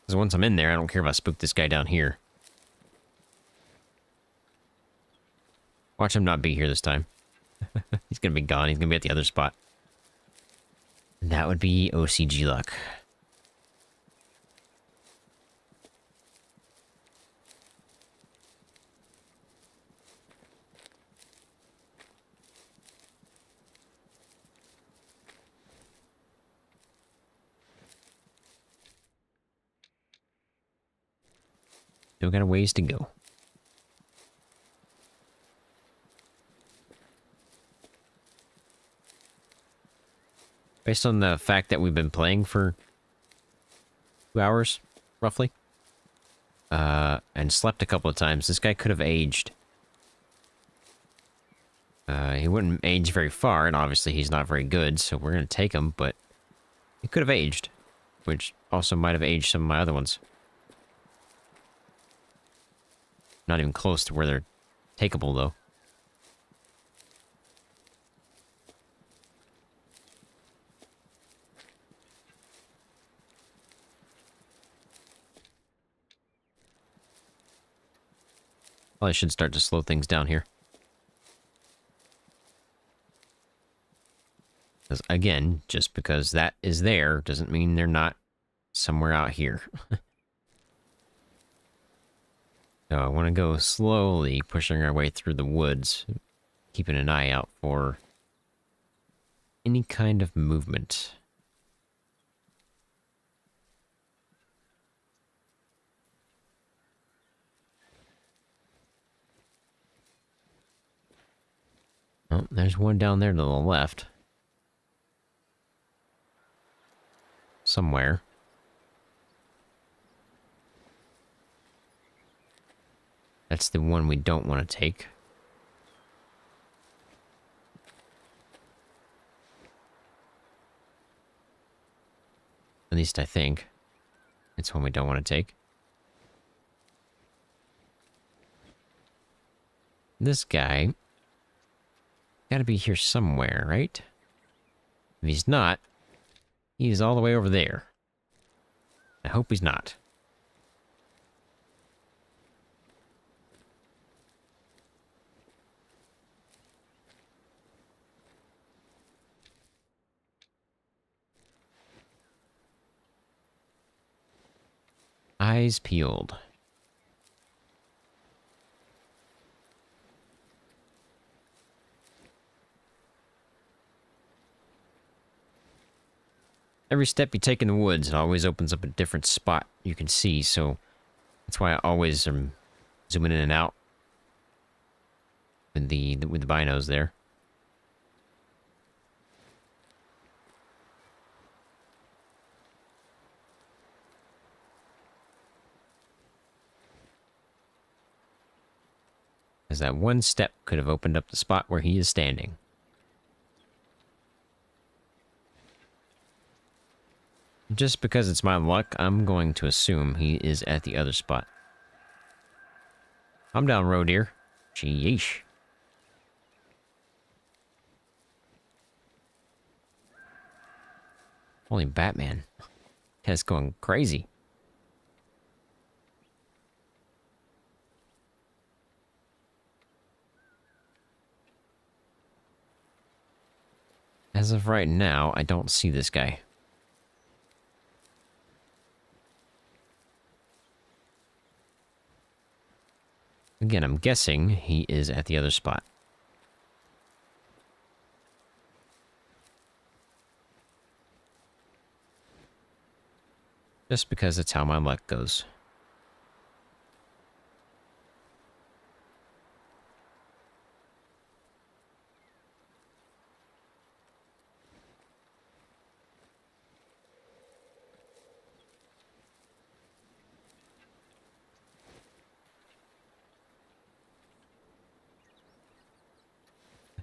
Because once I'm in there, I don't care if I spook this guy down here. Watch him not be here this time. He's gonna be gone. He's gonna be at the other spot. That would be OCG luck. Still got a ways to go. Based on the fact that we've been playing for 2 hours, roughly, and slept a couple of times, this guy could have aged. He wouldn't age very far, and obviously he's not very good, so we're going to take him, but he could have aged, which also might have aged some of my other ones. Not even close to where they're takeable, though. Probably should start to slow things down here. Because, again, just because that is there doesn't mean they're not somewhere out here. So I want to go slowly, pushing our way through the woods, keeping an eye out for any kind of movement. there's one down there to the left. Somewhere. That's the one we don't want to take. At least I think. It's one we don't want to take. This guy... gotta be here somewhere, right? If he's not, he's all the way over there. I hope he's not. Eyes peeled. Every step you take in the woods, it always opens up a different spot you can see, so that's why I always am zooming in and out with the binos there. Because that one step could have opened up the spot where he is standing. Just because it's my luck, I'm going to assume he is at the other spot. I'm down road here. Sheesh. Holy Batman. That's going crazy. As of right now, I don't see this guy. Again, I'm guessing he is at the other spot. Just because it's how my luck goes.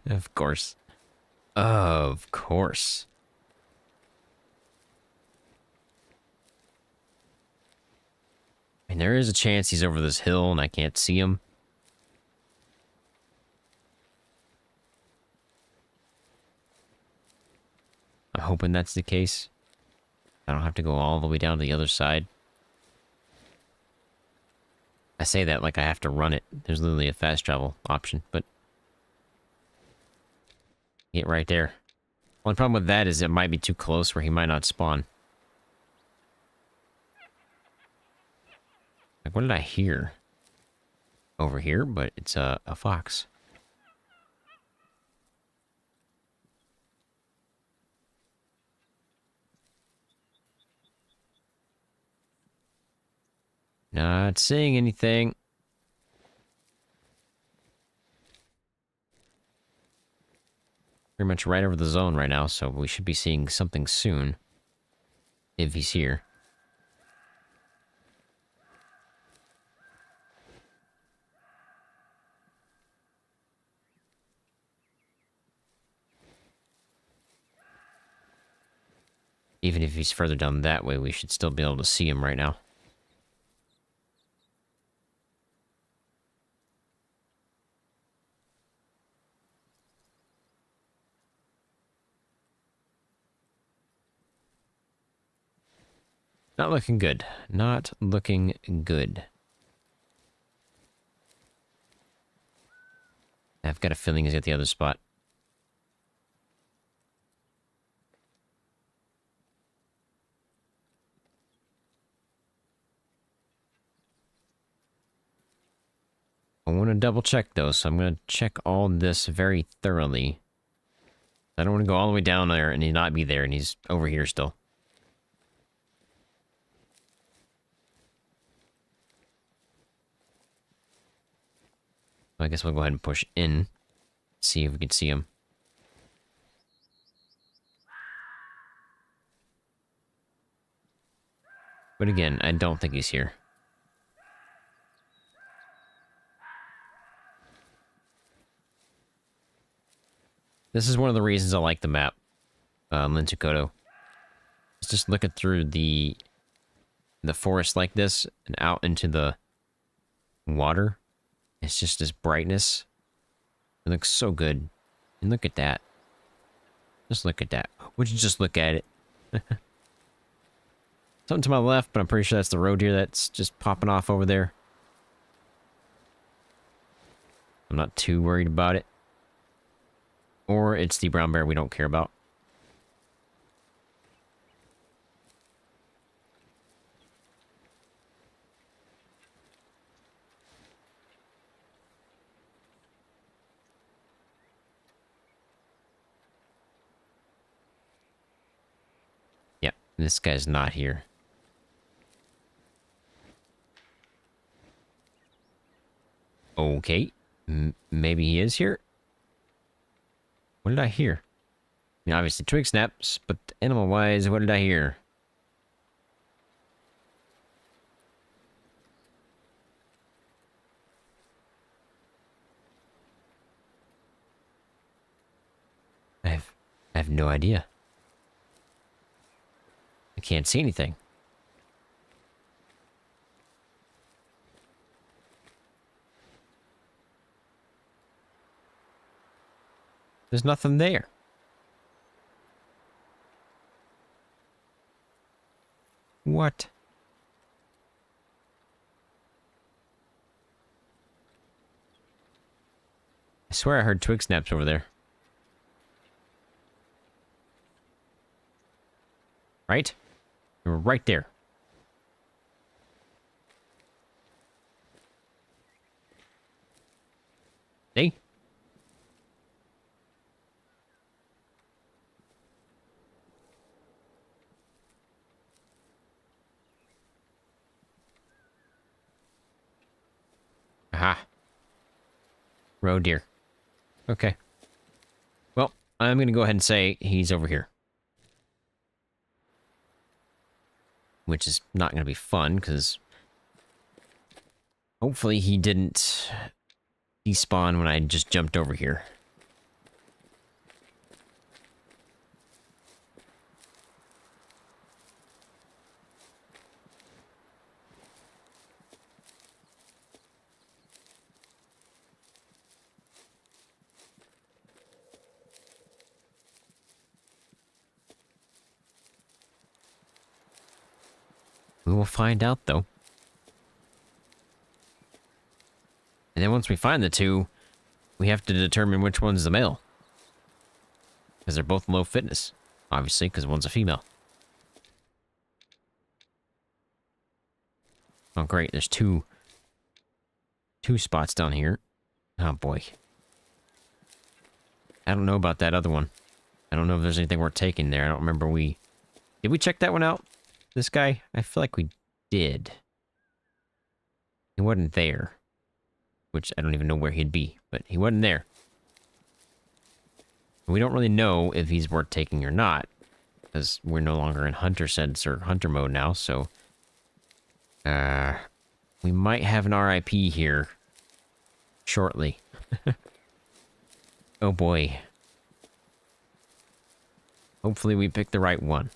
Of course. Of course. I mean, there is a chance he's over this hill and I can't see him. I'm hoping that's the case. I don't have to go all the way down to the other side. I say that like I have to run it. There's literally a fast travel option, but... get right there. Only problem with that is it might be too close where he might not spawn. Like, what did I hear? Over here, but it's a fox. Not seeing anything. Pretty much right over the zone right now, so we should be seeing something soon. If he's here. Even if he's further down that way, we should still be able to see him right now. Not looking good. Not looking good. I've got a feeling he's at the other spot. I want to double check though, so I'm going to check all this very thoroughly. I don't want to go all the way down there and he not be there and he's over here still. I guess we'll go ahead and push in. See if we can see him. But again, I don't think he's here. This is one of the reasons I like the map, Lintukoto. It's just looking through the forest like this and out into the water. It's just this brightness. It looks so good. And look at that. Just look at that. Would you just look at it? Something to my left, but I'm pretty sure that's the roe deer that's just popping off over there. I'm not too worried about it. Or it's the brown bear we don't care about. Yep, this guy's not here. Okay, maybe he is here. What did I hear? I mean, obviously twig snaps, but animal-wise, what did I hear? I have no idea. I can't see anything. There's nothing there. What? I swear I heard twig snaps over there. Right? They were right there. See? Aha. Roe deer. Okay. Well, I'm going to go ahead and say he's over here. Which is not going to be fun, because hopefully he didn't despawn when I just jumped over here. We will find out, though. And then once we find the two, we have to determine which one's the male. Because they're both low fitness. Obviously, because one's a female. Oh, great. There's two spots down here. Oh, boy. I don't know about that other one. I don't know if there's anything worth taking there. I don't remember Did we check that one out? This guy? I feel like we did. He wasn't there. Which I don't even know where he'd be, but he wasn't there. We don't really know if he's worth taking or not, because we're no longer in hunter sense or hunter mode now, so... we might have an RIP here shortly. Oh boy. Hopefully we pick the right one.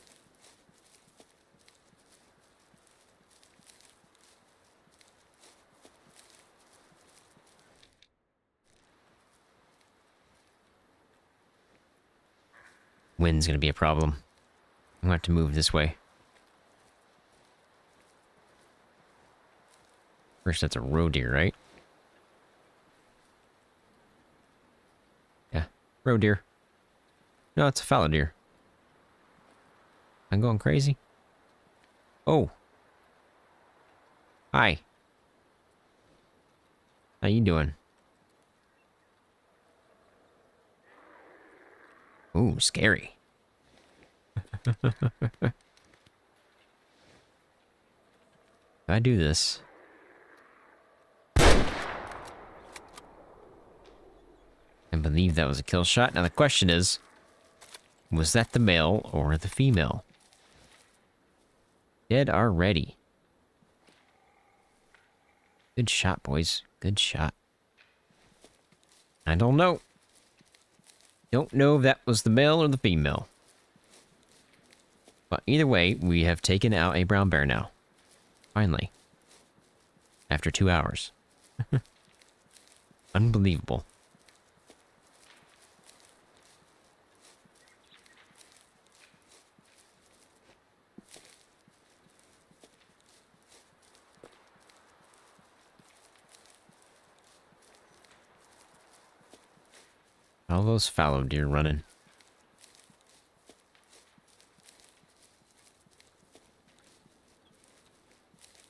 Wind's gonna be a problem. I'm gonna have to move this way. First, that's a roe deer, right? Yeah, roe deer. No, it's a fallow deer. I'm going crazy. Oh. Hi. How you doing? Ooh, scary. I do this. I believe that was a kill shot. Now the question is, was that the male or the female? Dead already. Good shot, boys. Good shot. I don't know. Don't know if that was the male or the female. But either way, we have taken out a brown bear now. Finally. After 2 hours. Unbelievable. All those fallow deer running.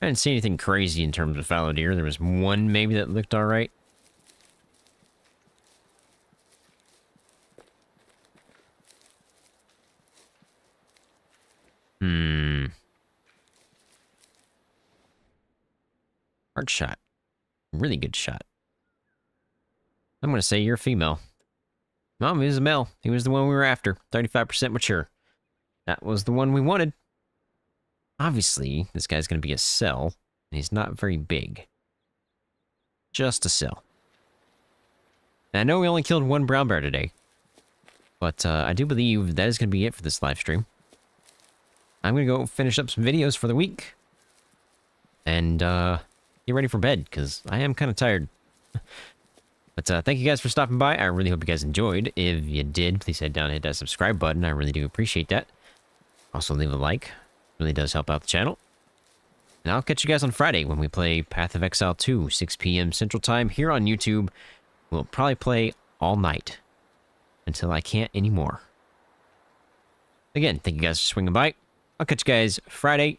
I didn't see anything crazy in terms of fallow deer. There was one maybe that looked alright. Hard shot. Really good shot. I'm gonna say you're a female. Mom, he was a male. He was the one we were after. 35% mature. That was the one we wanted. Obviously, this guy's gonna be a cell, and he's not very big. Just a cell. And I know we only killed one brown bear today, but I do believe that is gonna be it for this live stream. I'm gonna go finish up some videos for the week, and get ready for bed, because I am kind of tired. But thank you guys for stopping by. I really hope you guys enjoyed. If you did, please head down and hit that subscribe button. I really do appreciate that. Also, leave a like. Really does help out the channel. And I'll catch you guys on Friday when we play Path of Exile 2, 6 p.m. Central Time here on YouTube. We'll probably play all night until I can't anymore. Again, thank you guys for swinging by. I'll catch you guys Friday.